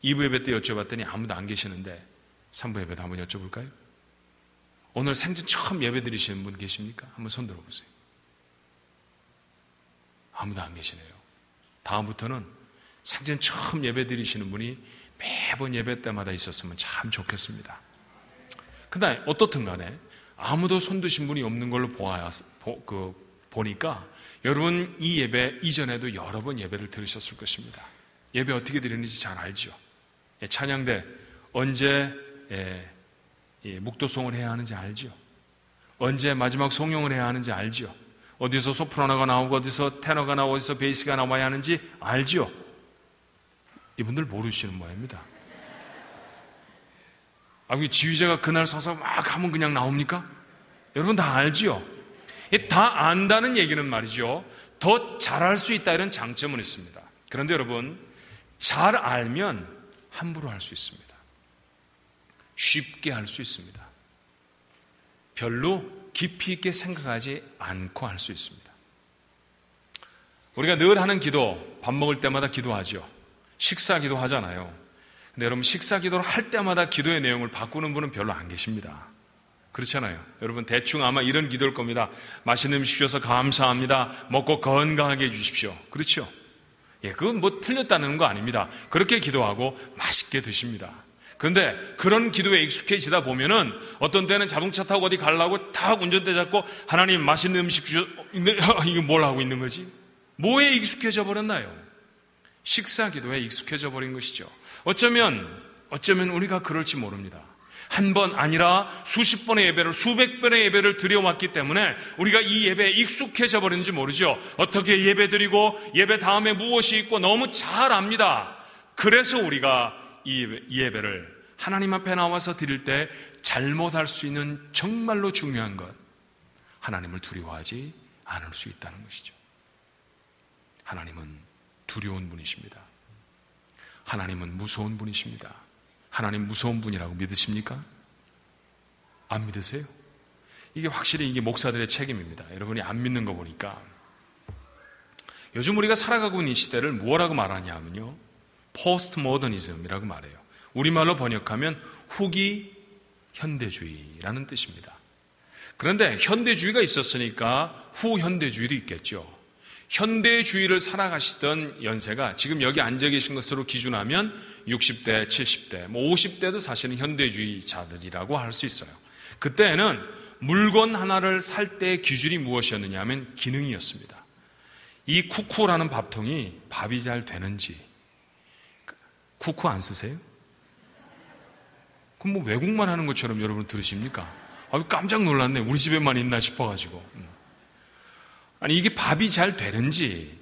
2부 예배 때 여쭤봤더니 아무도 안 계시는데 3부 예배도 한번 여쭤볼까요? 오늘 생전 처음 예배 드리시는 분 계십니까? 한번 손 들어보세요. 아무도 안 계시네요. 다음부터는 생전 처음 예배 드리시는 분이 매번 예배 때마다 있었으면 참 좋겠습니다. 그날 어떻든 간에 아무도 손 드신 분이 없는 걸로 보니까 여러분 이 예배 이전에도 여러 번 예배를 들으셨을 것입니다. 예배 어떻게 드리는지 잘 알죠. 찬양대 언제 묵도송을 해야 하는지 알죠. 언제 마지막 송영을 해야 하는지 알죠. 어디서 소프라노가 나오고 어디서 테너가 나오고 어디서 베이스가 나와야 하는지 알죠. 이분들 모르시는 모양입니다. 지휘자가 그날 서서 막 하면 그냥 나옵니까? 여러분 다 알죠. 다 안다는 얘기는 말이죠, 더 잘할 수 있다 이런 장점은 있습니다. 그런데 여러분, 잘 알면 함부로 할 수 있습니다. 쉽게 할 수 있습니다. 별로 깊이 있게 생각하지 않고 할 수 있습니다. 우리가 늘 하는 기도, 밥 먹을 때마다 기도하죠. 식사 기도 하잖아요. 근데 여러분, 식사 기도를 할 때마다 기도의 내용을 바꾸는 분은 별로 안 계십니다. 그렇잖아요. 여러분, 대충 아마 이런 기도일 겁니다. 맛있는 음식 주셔서 감사합니다. 먹고 건강하게 해주십시오. 그렇죠? 그건 뭐 틀렸다는 거 아닙니다. 그렇게 기도하고 맛있게 드십니다. 그런데 그런 기도에 익숙해지다 보면은 어떤 때는 자동차 타고 어디 가려고 딱 운전대 잡고 하나님 맛있는 음식 주셔. 이거 뭘 하고 있는 거지? 뭐에 익숙해져 버렸나요? 식사 기도에 익숙해져 버린 것이죠. 어쩌면 우리가 그럴지 모릅니다. 한 번 아니라 수십 번의 예배를, 수백 번의 예배를 드려왔기 때문에 우리가 이 예배에 익숙해져 버렸는지 모르죠. 어떻게 예배 드리고 예배 다음에 무엇이 있고 너무 잘 압니다. 그래서 우리가 이 예배를 하나님 앞에 나와서 드릴 때 잘못할 수 있는 정말로 중요한 것, 하나님을 두려워하지 않을 수 있다는 것이죠. 하나님은 두려운 분이십니다. 하나님은 무서운 분이십니다. 하나님 무서운 분이라고 믿으십니까? 안 믿으세요? 이게 확실히 이게 목사들의 책임입니다. 여러분이 안 믿는 거 보니까. 요즘 우리가 살아가고 있는 이 시대를 뭐라고 말하냐 하면요, 포스트 모더니즘이라고 말해요. 우리말로 번역하면 후기 현대주의라는 뜻입니다. 그런데 현대주의가 있었으니까 후현대주의도 있겠죠. 현대주의를 살아가시던 연세가 지금 여기 앉아 계신 것으로 기준하면 60대, 70대, 50대도 사실은 현대주의자들이라고 할 수 있어요. 그때는 물건 하나를 살 때의 기준이 무엇이었느냐 하면 기능이었습니다. 이 쿠쿠라는 밥통이 밥이 잘 되는지. 쿠쿠 안 쓰세요? 그럼 뭐 외국만 하는 것처럼 여러분 들으십니까? 깜짝 놀랐네. 우리 집에만 있나 싶어가지고. 아니, 이게 밥이 잘 되는지,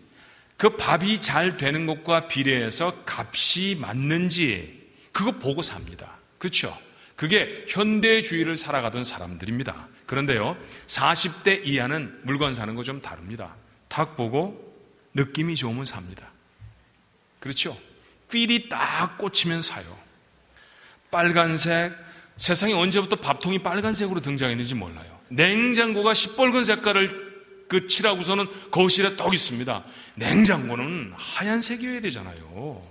그 밥이 잘 되는 것과 비례해서 값이 맞는지, 그거 보고 삽니다. 그렇죠? 그게 현대주의를 살아가던 사람들입니다. 그런데요, 40대 이하는 물건 사는 거 좀 다릅니다. 딱 보고 느낌이 좋으면 삽니다. 그렇죠? 필이 딱 꽂히면 사요. 빨간색, 세상에 언제부터 밥통이 빨간색으로 등장했는지 몰라요. 냉장고가 시뻘건 색깔을 칠하고서는 거실에 떡 있습니다. 냉장고는 하얀색이어야 되잖아요.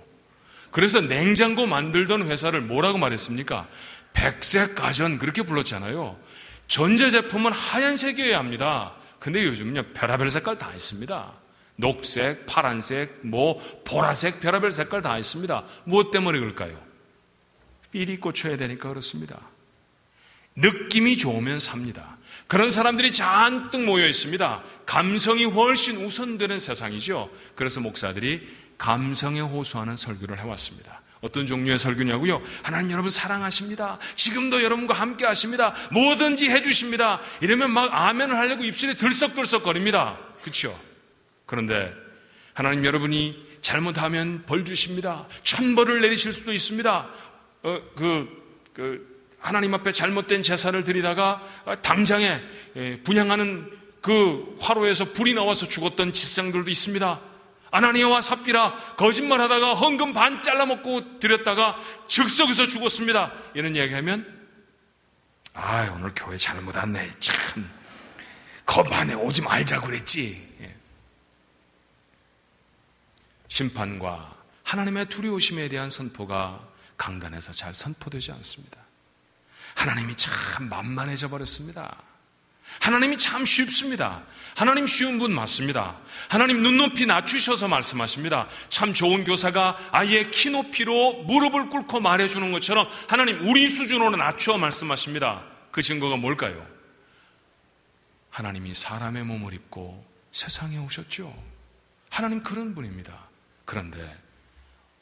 그래서 냉장고 만들던 회사를 뭐라고 말했습니까? 백색 가전, 그렇게 불렀잖아요. 전자제품은 하얀색이어야 합니다. 근데 요즘은요, 별의별 색깔 다 있습니다. 녹색, 파란색, 보라색, 별의별 색깔 다 있습니다. 무엇 때문에 그럴까요? 필이 꽂혀야 되니까 그렇습니다. 느낌이 좋으면 삽니다. 그런 사람들이 잔뜩 모여 있습니다. 감성이 훨씬 우선되는 세상이죠. 그래서 목사들이 감성에 호소하는 설교를 해왔습니다. 어떤 종류의 설교냐고요? 하나님 여러분 사랑하십니다. 지금도 여러분과 함께 하십니다. 뭐든지 해주십니다. 이러면 막 아멘을 하려고 입술이 들썩들썩거립니다. 그렇죠? 그런데 하나님 여러분이 잘못하면 벌 주십니다. 천벌을 내리실 수도 있습니다. 하나님 앞에 잘못된 제사를 드리다가 당장에 분향하는 그 화로에서 불이 나와서 죽었던 지상들도 있습니다. 아나니아와 삽비라 거짓말하다가 헌금 반 잘라먹고 드렸다가 즉석에서 죽었습니다. 이런 이야기하면 오늘 교회 잘못 왔네. 참 거만해 오지 말자고 그랬지. 심판과 하나님의 두려우심에 대한 선포가 강단에서 잘 선포되지 않습니다. 하나님이 참 만만해져 버렸습니다. 하나님이 참 쉽습니다. 하나님 쉬운 분 맞습니다. 하나님 눈높이 낮추셔서 말씀하십니다. 참 좋은 교사가 아이의 키높이로 무릎을 꿇고 말해주는 것처럼 하나님 우리 수준으로 낮추어 말씀하십니다. 그 증거가 뭘까요? 하나님이 사람의 몸을 입고 세상에 오셨죠. 하나님 그런 분입니다. 그런데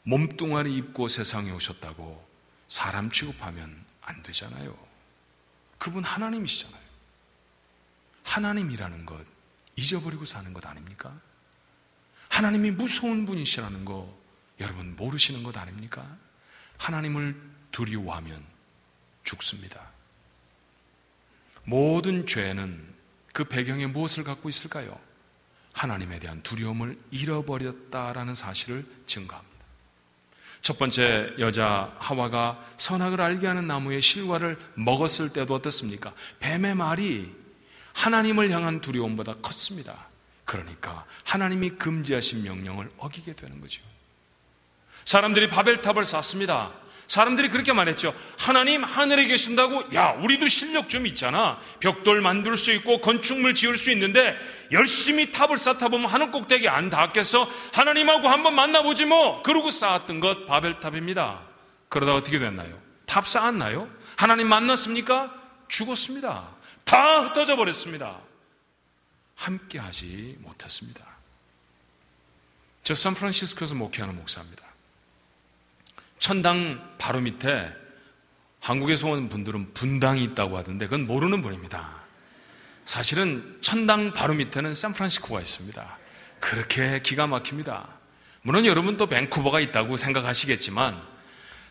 몸뚱아리 입고 세상에 오셨다고 사람 취급하면 안 되잖아요. 그분 하나님이시잖아요. 하나님이라는 것 잊어버리고 사는 것 아닙니까? 하나님이 무서운 분이시라는 거 여러분 모르시는 것 아닙니까? 하나님을 두려워하면 죽습니다. 모든 죄는 그 배경에 무엇을 갖고 있을까요? 하나님에 대한 두려움을 잃어버렸다라는 사실을 증거합니다. 첫 번째 여자 하와가 선악을 알게 하는 나무의 실과를 먹었을 때도 어떻습니까? 뱀의 말이 하나님을 향한 두려움보다 컸습니다. 그러니까 하나님이 금지하신 명령을 어기게 되는 거죠. 사람들이 바벨탑을 쌓습니다. 사람들이 그렇게 말했죠. 하나님 하늘에 계신다고? 야, 우리도 실력 좀 있잖아. 벽돌 만들 수 있고 건축물 지을 수 있는데 열심히 탑을 쌓다 보면 하늘 꼭대기 안 닿겠어? 하나님하고 한번 만나보지 뭐. 그러고 쌓았던 것 바벨탑입니다. 그러다 어떻게 됐나요? 탑 쌓았나요? 하나님 만났습니까? 죽었습니다. 다 흩어져 버렸습니다. 함께 하지 못했습니다. 저 샌프란시스코에서 목회하는 목사입니다. 천당 바로 밑에 한국에서 온 분들은 분당이 있다고 하던데 그건 모르는 분입니다. 사실은 천당 바로 밑에는 샌프란시스코가 있습니다. 그렇게 기가 막힙니다. 물론 여러분도 밴쿠버가 있다고 생각하시겠지만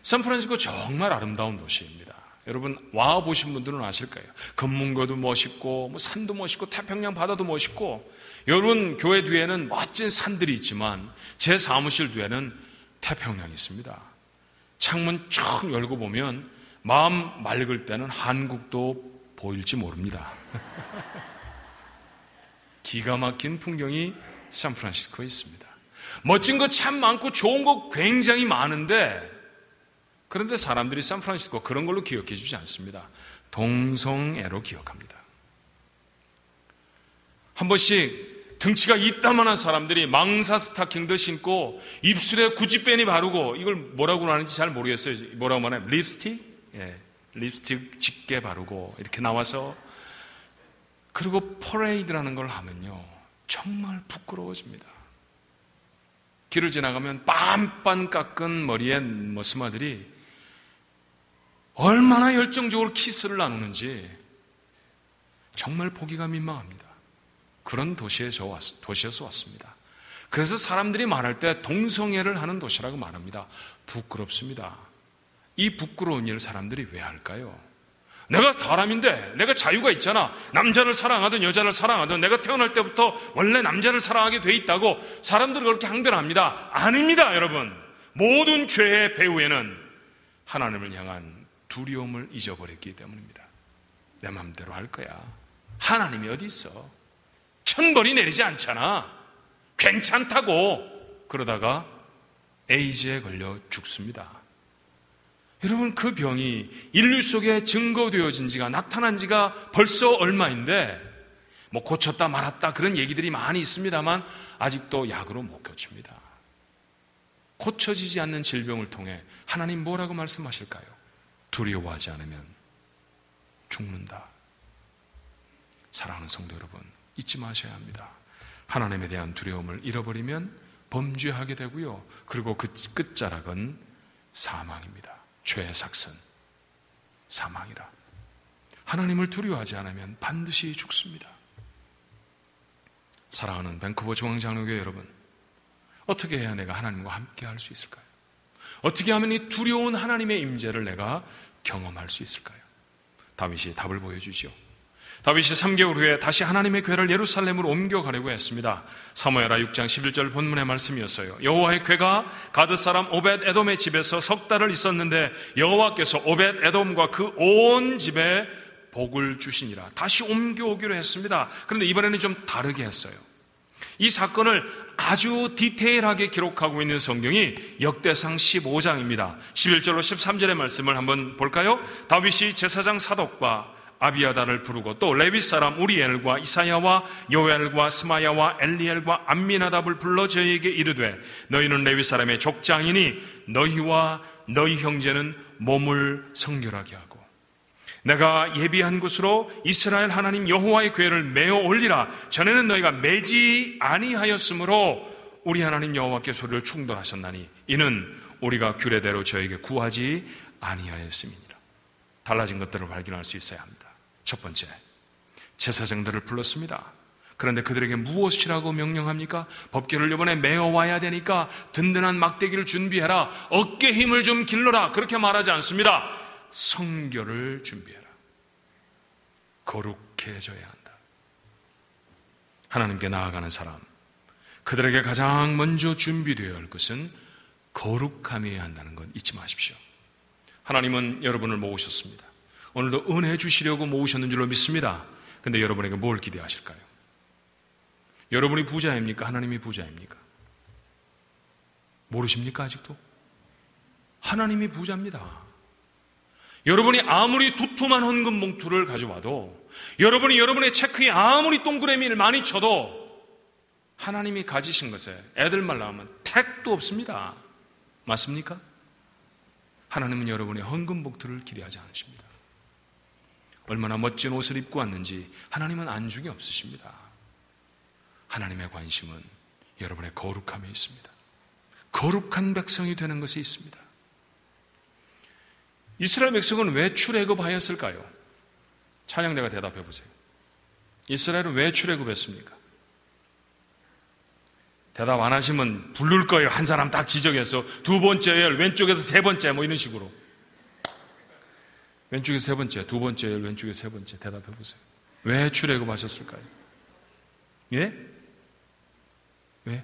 샌프란시스코 정말 아름다운 도시입니다. 여러분 와보신 분들은 아실 거예요. 금문교도 멋있고 산도 멋있고 태평양 바다도 멋있고, 여러분 교회 뒤에는 멋진 산들이 있지만 제 사무실 뒤에는 태평양이 있습니다. 창문 쭉 열고 보면 마음 맑을 때는 한국도 보일지 모릅니다. 기가 막힌 풍경이 샌프란시스코에 있습니다. 멋진 거 참 많고 좋은 거 굉장히 많은데, 그런데 사람들이 샌프란시스코 그런 걸로 기억해 주지 않습니다. 동성애로 기억합니다. 한 번씩 등치가 이따만한 사람들이 망사 스타킹도 신고 입술에 구찌빼니 바르고, 이걸 뭐라고 하는지 잘 모르겠어요. 뭐라고 말해요? 립스틱? 예, 립스틱 짙게 바르고 이렇게 나와서, 그리고 퍼레이드라는 걸 하면요 정말 부끄러워집니다. 길을 지나가면 빤빤 깎은 머리에 머스마들이 얼마나 열정적으로 키스를 나누는지 정말 보기가 민망합니다. 그런 도시에서 왔습니다. 그래서 사람들이 말할 때 동성애를 하는 도시라고 말합니다. 부끄럽습니다. 이 부끄러운 일을 사람들이 왜 할까요? 내가 사람인데, 내가 자유가 있잖아. 남자를 사랑하든 여자를 사랑하든 내가 태어날 때부터 원래 남자를 사랑하게 돼 있다고 사람들은 그렇게 항변합니다. 아닙니다, 여러분. 모든 죄의 배후에는 하나님을 향한 두려움을 잊어버렸기 때문입니다. 내 마음대로 할 거야. 하나님이 어디 있어? 천벌이 내리지 않잖아. 괜찮다고. 그러다가 에이즈에 걸려 죽습니다. 여러분, 그 병이 인류 속에 증거되어진 지가, 나타난 지가 벌써 얼마인데, 뭐 고쳤다 말았다 그런 얘기들이 많이 있습니다만 아직도 약으로 못 고칩니다. 고쳐지지 않는 질병을 통해 하나님 뭐라고 말씀하실까요? 두려워하지 않으면 죽는다. 사랑하는 성도 여러분, 잊지 마셔야 합니다. 하나님에 대한 두려움을 잃어버리면 범죄하게 되고요, 그리고 그 끝자락은 사망입니다. 죄의 삭선, 사망이라. 하나님을 두려워하지 않으면 반드시 죽습니다. 사랑하는 밴쿠버 중앙장로교회 여러분, 어떻게 해야 내가 하나님과 함께 할 수 있을까요? 어떻게 하면 이 두려운 하나님의 임재를 내가 경험할 수 있을까요? 다윗이 답을 보여주죠. 다윗이 3개월 후에 다시 하나님의 궤를 예루살렘으로 옮겨가려고 했습니다. 사무엘하 6장 11절 본문의 말씀이었어요. 여호와의 궤가 가드 사람 오벳 에돔의 집에서 석 달을 있었는데 여호와께서 오벳 에돔과 그 온 집에 복을 주시니라. 다시 옮겨오기로 했습니다. 그런데 이번에는 좀 다르게 했어요. 이 사건을 아주 디테일하게 기록하고 있는 성경이 역대상 15장입니다. 11절로 13절의 말씀을 한번 볼까요? 다윗이 제사장 사독과 아비아다를 부르고 또 레위 사람 우리엘과 이사야와 요엘과 스마야와 엘리엘과 암미나답을 불러 저희에게 이르되, 너희는 레위 사람의 족장이니 너희와 너희 형제는 몸을 성결하게 하고 내가 예비한 곳으로 이스라엘 하나님 여호와의 궤를 메어 올리라. 전에는 너희가 매지 아니하였으므로 우리 하나님 여호와께 소리를 충돌하셨나니 이는 우리가 규례대로 저에게 구하지 아니하였음이니라. 달라진 것들을 발견할 수 있어야 합니다. 첫 번째, 제사장들을 불렀습니다. 그런데 그들에게 무엇이라고 명령합니까? 법궤를 이번에 메어와야 되니까 든든한 막대기를 준비해라. 어깨 힘을 좀 길러라. 그렇게 말하지 않습니다. 성결을 준비해라. 거룩해져야 한다. 하나님께 나아가는 사람, 그들에게 가장 먼저 준비되어야 할 것은 거룩함이어야 한다는 것 잊지 마십시오. 하나님은 여러분을 모으셨습니다. 오늘도 은혜 주시려고 모으셨는 줄로 믿습니다. 근데 여러분에게 뭘 기대하실까요? 여러분이 부자입니까? 하나님이 부자입니까? 모르십니까? 아직도? 하나님이 부자입니다. 여러분이 아무리 두툼한 헌금 봉투를 가져와도, 여러분이 여러분의 체크에 아무리 동그라미를 많이 쳐도 하나님이 가지신 것에 애들 말 나오면 택도 없습니다. 맞습니까? 하나님은 여러분의 헌금 봉투를 기대하지 않으십니다. 얼마나 멋진 옷을 입고 왔는지 하나님은 안중이 없으십니다. 하나님의 관심은 여러분의 거룩함에 있습니다. 거룩한 백성이 되는 것에 있습니다. 이스라엘 백성은 왜 출애굽하였을까요? 찬양대가 대답해 보세요. 이스라엘은 왜 출애굽했습니까? 대답 안 하시면 부를 거예요. 한 사람 딱 지정해서 두 번째 열, 왼쪽에서 세 번째, 뭐 이런 식으로. 왼쪽에서 세 번째, 두 번째 열, 왼쪽에서 세 번째. 대답해 보세요. 왜 출애굽하셨을까요? 예? 왜?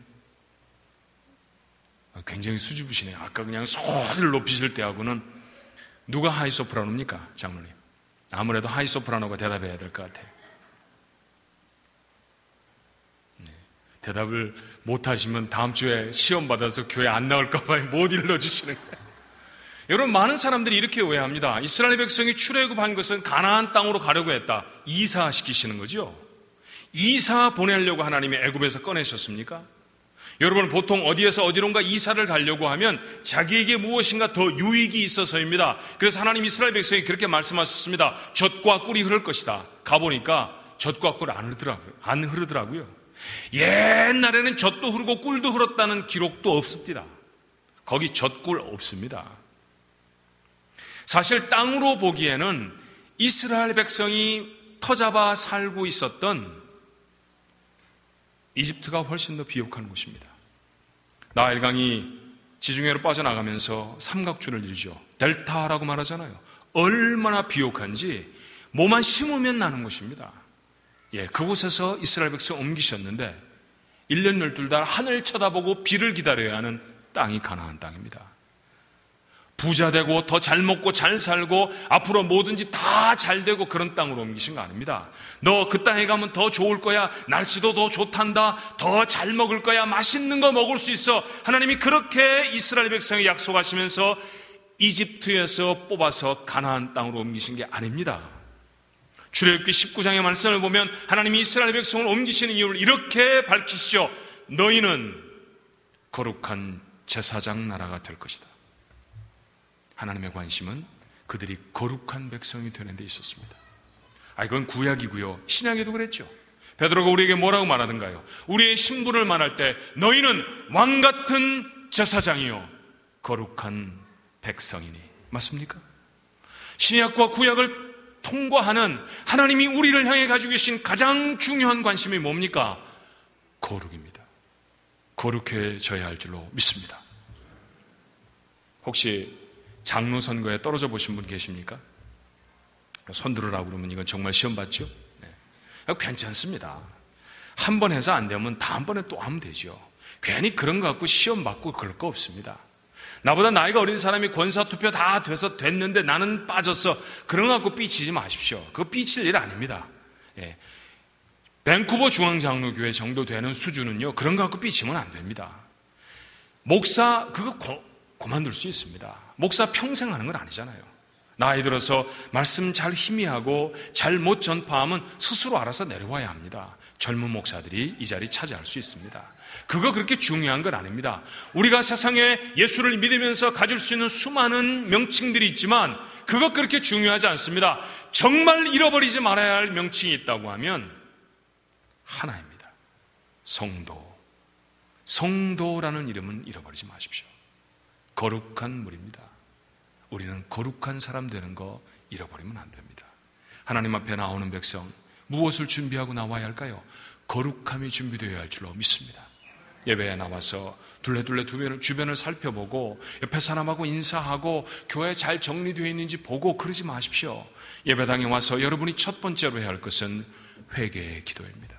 굉장히 수줍으시네요. 아까 그냥 소리를 높이실 때하고는 누가 하이소프라노입니까? 장로님. 아무래도 하이소프라노가 대답해야 될 것 같아요. 네. 대답을 못하시면 다음 주에 시험 받아서 교회 안 나올까 봐 못 일러주시는 거예요. 여러분, 많은 사람들이 이렇게 오해합니다. 이스라엘 백성이 출애굽한 것은 가나안 땅으로 가려고 했다. 이사시키시는 거죠. 이사 보내려고 하나님이 애굽에서 꺼내셨습니까? 여러분, 보통 어디에서 어디론가 이사를 가려고 하면 자기에게 무엇인가 더 유익이 있어서입니다. 그래서 하나님 이스라엘 백성이 그렇게 말씀하셨습니다. 젖과 꿀이 흐를 것이다. 가보니까 젖과 꿀 안 흐르더라고요. 옛날에는 젖도 흐르고 꿀도 흐렀다는 기록도 없습니다. 거기 젖꿀 없습니다. 사실 땅으로 보기에는 이스라엘 백성이 터잡아 살고 있었던 이집트가 훨씬 더 비옥한 곳입니다. 나일강이 지중해로 빠져나가면서 삼각줄을 이루죠. 델타라고 말하잖아요. 얼마나 비옥한지 뭐만 심으면 나는 곳입니다. 예, 그곳에서 이스라엘 백성 옮기셨는데 1년 12달 하늘 쳐다보고 비를 기다려야 하는 땅이 가나안 땅입니다. 부자 되고 더 잘 먹고 잘 살고 앞으로 뭐든지 다 잘 되고 그런 땅으로 옮기신 거 아닙니다. 너 그 땅에 가면 더 좋을 거야. 날씨도 더 좋단다. 더 잘 먹을 거야. 맛있는 거 먹을 수 있어. 하나님이 그렇게 이스라엘 백성에 약속하시면서 이집트에서 뽑아서 가나안 땅으로 옮기신 게 아닙니다. 출애굽기 19장의 말씀을 보면 하나님이 이스라엘 백성을 옮기시는 이유를 이렇게 밝히시죠. 너희는 거룩한 제사장 나라가 될 것이다. 하나님의 관심은 그들이 거룩한 백성이 되는 데 있었습니다. 이건 구약이고요. 신약에도 그랬죠. 베드로가 우리에게 뭐라고 말하던가요? 우리의 신분을 말할 때 너희는 왕같은 제사장이요 거룩한 백성이니. 맞습니까? 신약과 구약을 통과하는 하나님이 우리를 향해 가지고 계신 가장 중요한 관심이 뭡니까? 거룩입니다. 거룩해져야 할 줄로 믿습니다. 혹시 장로 선거에 떨어져 보신 분 계십니까? 손 들으라고 그러면 이건 정말 시험 봤죠? 네. 괜찮습니다. 한 번 해서 안 되면 다음번에 또 하면 되죠. 괜히 그런 거 갖고 시험 받고 그럴 거 없습니다. 나보다 나이가 어린 사람이 권사투표 다 돼서 됐는데 나는 빠졌어. 그런 거 갖고 삐치지 마십시오. 그거 삐칠 일 아닙니다. 예. 밴쿠버 중앙장로교회 정도 되는 수준은요, 그런 거 갖고 삐치면 안 됩니다. 목사 그거 그만둘 수 있습니다. 목사 평생 하는 건 아니잖아요. 나이 들어서 말씀 잘 희미하고 잘 못 전파하면 스스로 알아서 내려와야 합니다. 젊은 목사들이 이 자리 차지할 수 있습니다. 그거 그렇게 중요한 건 아닙니다. 우리가 세상에 예수를 믿으면서 가질 수 있는 수많은 명칭들이 있지만 그거 그렇게 중요하지 않습니다. 정말 잃어버리지 말아야 할 명칭이 있다고 하면 하나입니다. 성도. 성도라는 이름은 잃어버리지 마십시오. 거룩한 물입니다. 우리는 거룩한 사람 되는 거 잃어버리면 안 됩니다. 하나님 앞에 나오는 백성, 무엇을 준비하고 나와야 할까요? 거룩함이 준비되어야 할 줄로 믿습니다. 예배에 나와서 둘레둘레 주변을 살펴보고 옆에 사람하고 인사하고 교회 잘 정리되어 있는지 보고 그러지 마십시오. 예배당에 와서 여러분이 첫 번째로 해야 할 것은 회개의 기도입니다.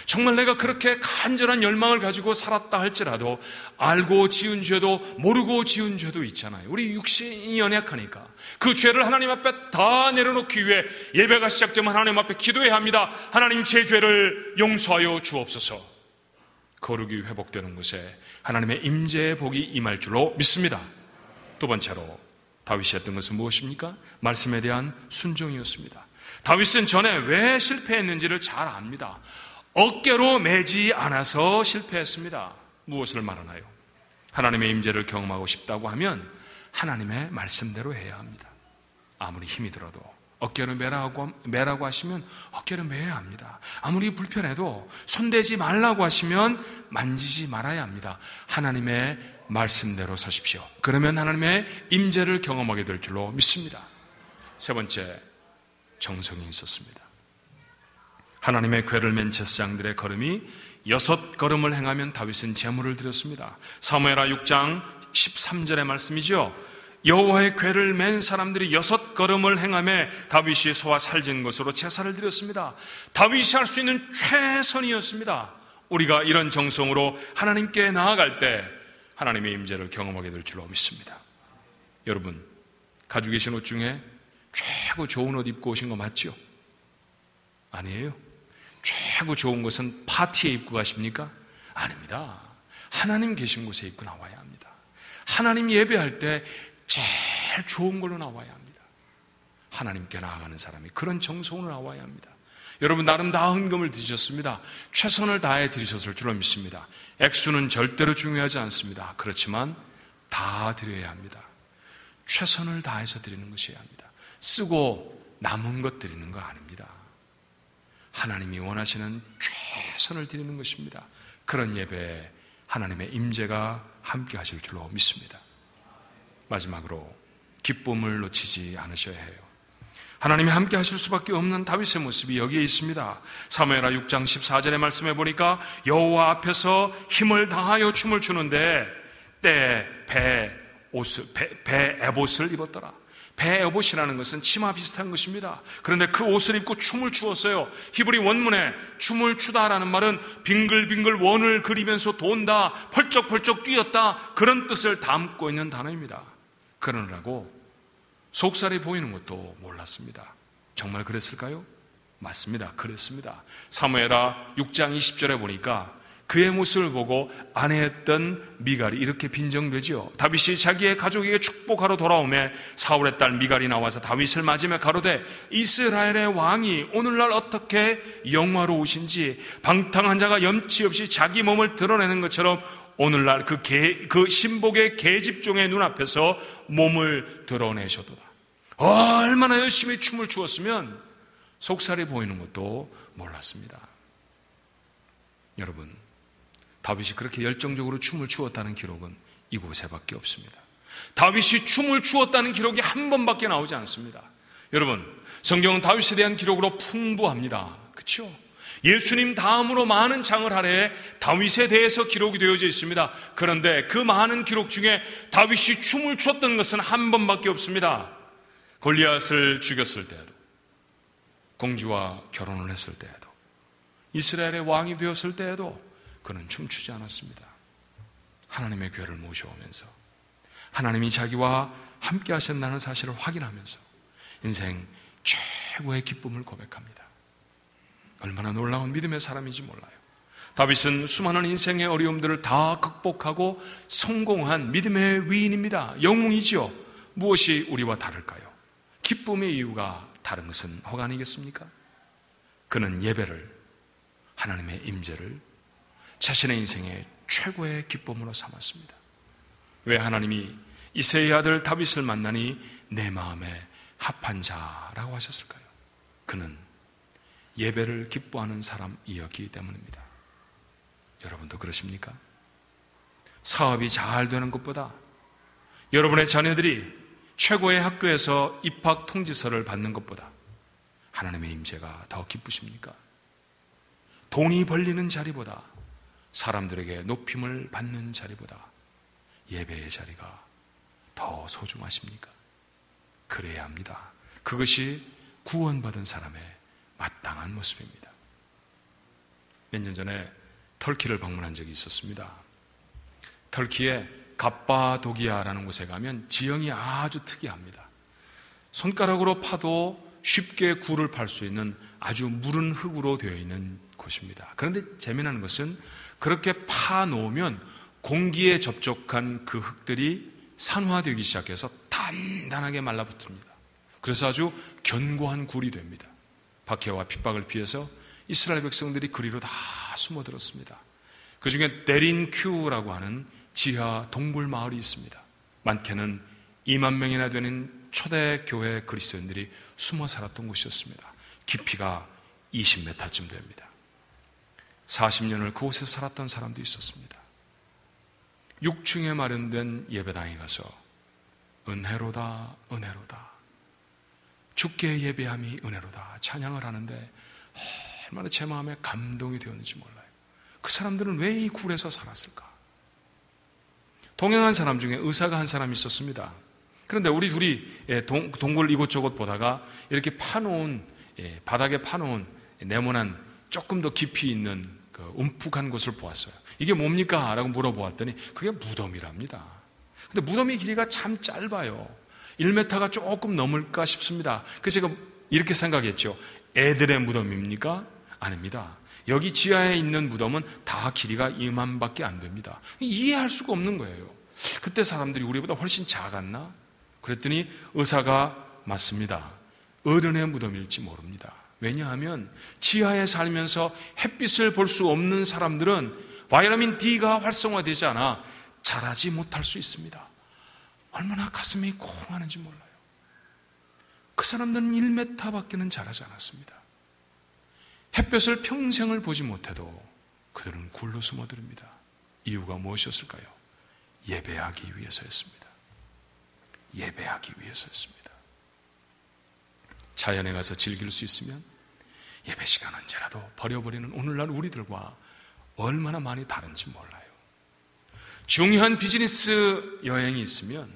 정말 내가 그렇게 간절한 열망을 가지고 살았다 할지라도 알고 지은 죄도 모르고 지은 죄도 있잖아요. 우리 육신이 연약하니까 그 죄를 하나님 앞에 다 내려놓기 위해 예배가 시작되면 하나님 앞에 기도해야 합니다. 하나님, 제 죄를 용서하여 주옵소서. 거룩이 회복되는 곳에 하나님의 임재의 복이 임할 줄로 믿습니다. 두 번째로 다윗이 했던 것은 무엇입니까? 말씀에 대한 순종이었습니다. 다윗은 전에 왜 실패했는지를 잘 압니다. 어깨로 매지 않아서 실패했습니다. 무엇을 말하나요? 하나님의 임재를 경험하고 싶다고 하면 하나님의 말씀대로 해야 합니다. 아무리 힘이 들어도 어깨를 매라고 하시면 어깨를 매야 합니다. 아무리 불편해도 손대지 말라고 하시면 만지지 말아야 합니다. 하나님의 말씀대로 서십시오. 그러면 하나님의 임재를 경험하게 될 줄로 믿습니다. 세 번째, 정성이 있었습니다. 하나님의 궤를 맨 제사장들의 걸음이 6걸음을 행하면 다윗은 제물을 드렸습니다. 사무엘하 6장 13절의 말씀이죠. 여호와의 궤를 맨 사람들이 6걸음을 행하며 다윗이 소와 살진 것으로 제사를 드렸습니다. 다윗이 할 수 있는 최선이었습니다. 우리가 이런 정성으로 하나님께 나아갈 때 하나님의 임재를 경험하게 될 줄로 믿습니다. 여러분, 가지고 계신 옷 중에 최고 좋은 옷 입고 오신 거 맞죠? 아니에요. 최고 좋은 것은 파티에 입고 가십니까? 아닙니다. 하나님 계신 곳에 입고 나와야 합니다. 하나님 예배할 때 제일 좋은 걸로 나와야 합니다. 하나님께 나아가는 사람이 그런 정성으로 나와야 합니다. 여러분, 나름 다 헌금을 드리셨습니다. 최선을 다해 드리셨을 줄로 믿습니다. 액수는 절대로 중요하지 않습니다. 그렇지만 다 드려야 합니다. 최선을 다해서 드리는 것이어야 합니다. 쓰고 남은 것 드리는 거 아닙니다. 하나님이 원하시는 최선을 드리는 것입니다. 그런 예배에 하나님의 임재가 함께 하실 줄로 믿습니다. 마지막으로 기쁨을 놓치지 않으셔야 해요. 하나님이 함께 하실 수밖에 없는 다윗의 모습이 여기에 있습니다. 사무엘하 6장 14절의 말씀에 보니까 여호와 앞에서 힘을 다하여 춤을 추는데 때 배 에봇을 입었더라. 배 에봇이라는 것은 치마 비슷한 것입니다. 그런데 그 옷을 입고 춤을 추었어요. 히브리 원문에 춤을 추다라는 말은 빙글빙글 원을 그리면서 돈다, 펄쩍펄쩍 뛰었다, 그런 뜻을 담고 있는 단어입니다. 그러느라고 속살이 보이는 것도 몰랐습니다. 정말 그랬을까요? 맞습니다. 그랬습니다. 사무엘하 6장 20절에 보니까 그의 모습을 보고 아내였던 미갈이 이렇게 빈정되지요. 다윗이 자기의 가족에게 축복하러 돌아오매 사울의 딸 미갈이 나와서 다윗을 맞으며 가로되 이스라엘의 왕이 오늘날 어떻게 영화로우신지 방탕한 자가 염치 없이 자기 몸을 드러내는 것처럼 오늘날 그 신복의 계집종의 눈앞에서 몸을 드러내셔도다. 얼마나 열심히 춤을 추었으면 속살이 보이는 것도 몰랐습니다. 여러분, 다윗이 그렇게 열정적으로 춤을 추었다는 기록은 이곳에밖에 없습니다. 다윗이 춤을 추었다는 기록이 한 번밖에 나오지 않습니다. 여러분, 성경은 다윗에 대한 기록으로 풍부합니다. 그렇죠? 예수님 다음으로 많은 장을 할애해 다윗에 대해서 기록이 되어져 있습니다. 그런데 그 많은 기록 중에 다윗이 춤을 췄던 것은 한 번밖에 없습니다. 골리앗을 죽였을 때에도, 공주와 결혼을 했을 때에도, 이스라엘의 왕이 되었을 때에도 그는 춤추지 않았습니다. 하나님의 궤를 모셔오면서 하나님이 자기와 함께 하신다는 사실을 확인하면서 인생 최고의 기쁨을 고백합니다. 얼마나 놀라운 믿음의 사람인지 몰라요. 다윗은 수많은 인생의 어려움들을 다 극복하고 성공한 믿음의 위인입니다. 영웅이지요. 무엇이 우리와 다를까요? 기쁨의 이유가 다른 것은 뭐가 아니겠습니까? 그는 예배를, 하나님의 임재를 자신의 인생의 최고의 기쁨으로 삼았습니다. 왜 하나님이 이새의 아들 다윗을 만나니 내 마음에 합한 자라고 하셨을까요? 그는 예배를 기뻐하는 사람이었기 때문입니다. 여러분도 그러십니까? 사업이 잘 되는 것보다 여러분의 자녀들이 최고의 학교에서 입학 통지서를 받는 것보다 하나님의 임재가 더 기쁘십니까? 돈이 벌리는 자리보다, 사람들에게 높임을 받는 자리보다 예배의 자리가 더 소중하십니까? 그래야 합니다. 그것이 구원받은 사람의 마땅한 모습입니다. 몇 년 전에 터키를 방문한 적이 있었습니다. 터키의 갑바도기아라는 곳에 가면 지형이 아주 특이합니다. 손가락으로 파도 쉽게 굴을 팔 수 있는 아주 무른 흙으로 되어 있는 곳입니다. 그런데 재미나는 것은 그렇게 파놓으면 공기에 접촉한 그 흙들이 산화되기 시작해서 단단하게 말라붙습니다. 그래서 아주 견고한 굴이 됩니다. 박해와 핍박을 피해서 이스라엘 백성들이 그리로 다 숨어들었습니다. 그 중에 데린큐라고 하는 지하 동굴 마을이 있습니다. 많게는 2만 명이나 되는 초대교회 그리스도인들이 숨어 살았던 곳이었습니다. 깊이가 20m쯤 됩니다. 40년을 그곳에서 살았던 사람도 있었습니다. 6층에 마련된 예배당에 가서 은혜로다 은혜로다 주께 예배함이 은혜로다 찬양을 하는데 얼마나 제 마음에 감동이 되었는지 몰라요. 그 사람들은 왜 이 굴에서 살았을까? 동행한 사람 중에 의사가 한 사람이 있었습니다. 그런데 우리 둘이 동굴 이곳저곳 보다가 이렇게 파놓은 바닥에 파놓은 네모난 조금 더 깊이 있는 그 움푹한 곳을 보았어요. 이게 뭡니까? 라고 물어보았더니 그게 무덤이랍니다. 근데 무덤의 길이가 참 짧아요. 1m가 조금 넘을까 싶습니다. 그래서 제가 이렇게 생각했죠. 애들의 무덤입니까? 아닙니다. 여기 지하에 있는 무덤은 다 길이가 이만밖에 안 됩니다. 이해할 수가 없는 거예요. 그때 사람들이 우리보다 훨씬 작았나? 그랬더니 의사가 맞습니다. 어른의 무덤일지 모릅니다. 왜냐하면 지하에 살면서 햇빛을 볼 수 없는 사람들은 바이타민 D가 활성화되지 않아 자라지 못할 수 있습니다. 얼마나 가슴이 콩하는지 몰라요. 그 사람들은 1m밖에는 자라지 않았습니다. 햇볕을 평생을 보지 못해도 그들은 굴로 숨어듭니다. 이유가 무엇이었을까요? 예배하기 위해서였습니다. 예배하기 위해서였습니다. 자연에 가서 즐길 수 있으면 예배 시간 언제라도 버려버리는 오늘날 우리들과 얼마나 많이 다른지 몰라요. 중요한 비즈니스 여행이 있으면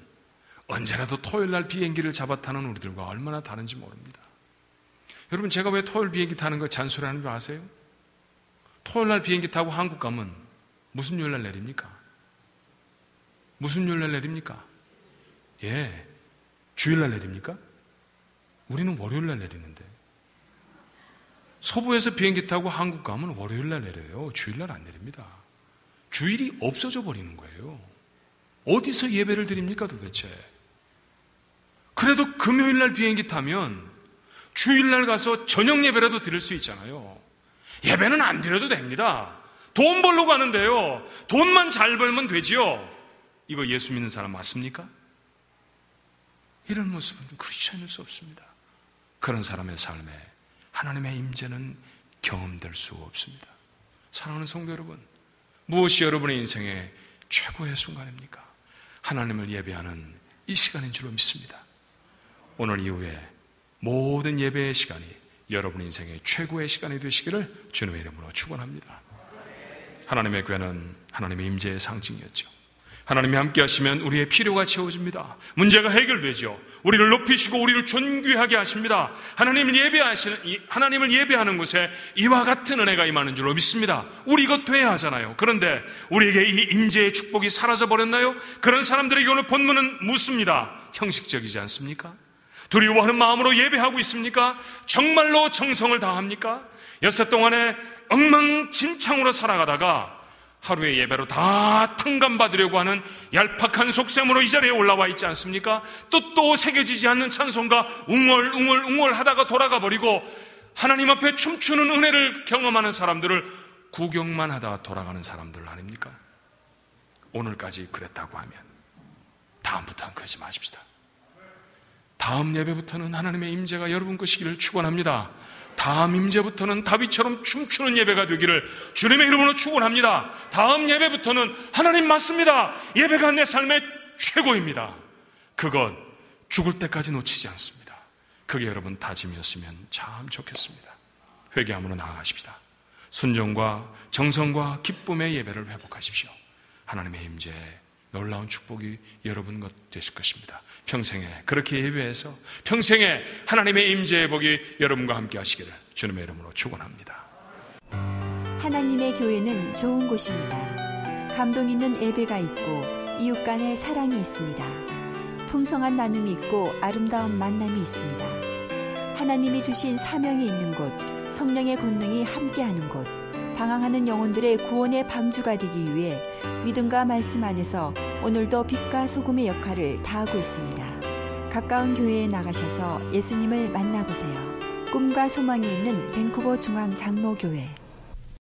언제라도 토요일날 비행기를 잡아 타는 우리들과 얼마나 다른지 모릅니다. 여러분, 제가 왜 토요일 비행기 타는 거 잔소리하는 줄 아세요? 토요일날 비행기 타고 한국 가면 무슨 요일날 내립니까? 무슨 요일날 내립니까? 예, 주일날 내립니까? 우리는 월요일날 내리는데. 서부에서 비행기 타고 한국 가면 월요일날 내려요. 주일날 안 내립니다. 주일이 없어져 버리는 거예요. 어디서 예배를 드립니까 도대체? 그래도 금요일날 비행기 타면 주일날 가서 저녁 예배라도 드릴 수 있잖아요. 예배는 안 드려도 됩니다. 돈 벌러 가는데요. 돈만 잘 벌면 되지요. 이거 예수 믿는 사람 맞습니까? 이런 모습은 크리스천일 수 없습니다. 그런 사람의 삶에 하나님의 임재는 경험될 수 없습니다. 사랑하는 성도 여러분, 무엇이 여러분의 인생의 최고의 순간입니까? 하나님을 예배하는 이 시간인 줄로 믿습니다. 오늘 이후에 모든 예배의 시간이 여러분 인생의 최고의 시간이 되시기를 주님의 이름으로 축원합니다. 하나님의 교회는 하나님의 임재의 상징이었죠. 하나님이 함께 하시면 우리의 필요가 채워집니다. 문제가 해결되죠. 우리를 높이시고 우리를 존귀하게 하십니다. 하나님을 예배하는 곳에 이와 같은 은혜가 임하는 줄로 믿습니다. 우리 이것 돼야 하잖아요. 그런데 우리에게 이 임재의 축복이 사라져버렸나요? 그런 사람들에게 오늘 본문은 묻습니다. 형식적이지 않습니까? 두려워하는 마음으로 예배하고 있습니까? 정말로 정성을 다합니까? 엿새 동안에 엉망진창으로 살아가다가 하루의 예배로 다 탕감받으려고 하는 얄팍한 속셈으로 이 자리에 올라와 있지 않습니까? 또 새겨지지 않는 찬송가 웅얼웅얼 하다가 돌아가 버리고 하나님 앞에 춤추는 은혜를 경험하는 사람들을 구경만 하다가 돌아가는 사람들 아닙니까? 오늘까지 그랬다고 하면 다음부터는 그러지 마십시다. 다음 예배부터는 하나님의 임재가 여러분 것이기를 축원합니다. 다음 임재부터는 다윗처럼 춤추는 예배가 되기를 주님의 이름으로 축원합니다. 다음 예배부터는 하나님 맞습니다. 예배가 내 삶의 최고입니다. 그것 죽을 때까지 놓치지 않습니다. 그게 여러분 다짐이었으면 참 좋겠습니다. 회개함으로 나아가십시다. 순종과 정성과 기쁨의 예배를 회복하십시오. 하나님의 임재 놀라운 축복이 여러분 것 되실 것입니다. 평생에 그렇게 예배해서 평생에 하나님의 임재의 복이 여러분과 함께 하시기를 주님의 이름으로 축원합니다. 하나님의 교회는 좋은 곳입니다. 감동 있는 예배가 있고 이웃 간의 사랑이 있습니다. 풍성한 나눔이 있고 아름다운 만남이 있습니다. 하나님이 주신 사명이 있는 곳, 성령의 권능이 함께하는 곳, 방황하는 영혼들의 구원의 방주가 되기 위해 믿음과 말씀 안에서 오늘도 빛과 소금의 역할을 다하고 있습니다. 가까운 교회에 나가셔서 예수님을 만나보세요. 꿈과 소망이 있는 밴쿠버 중앙 장로교회.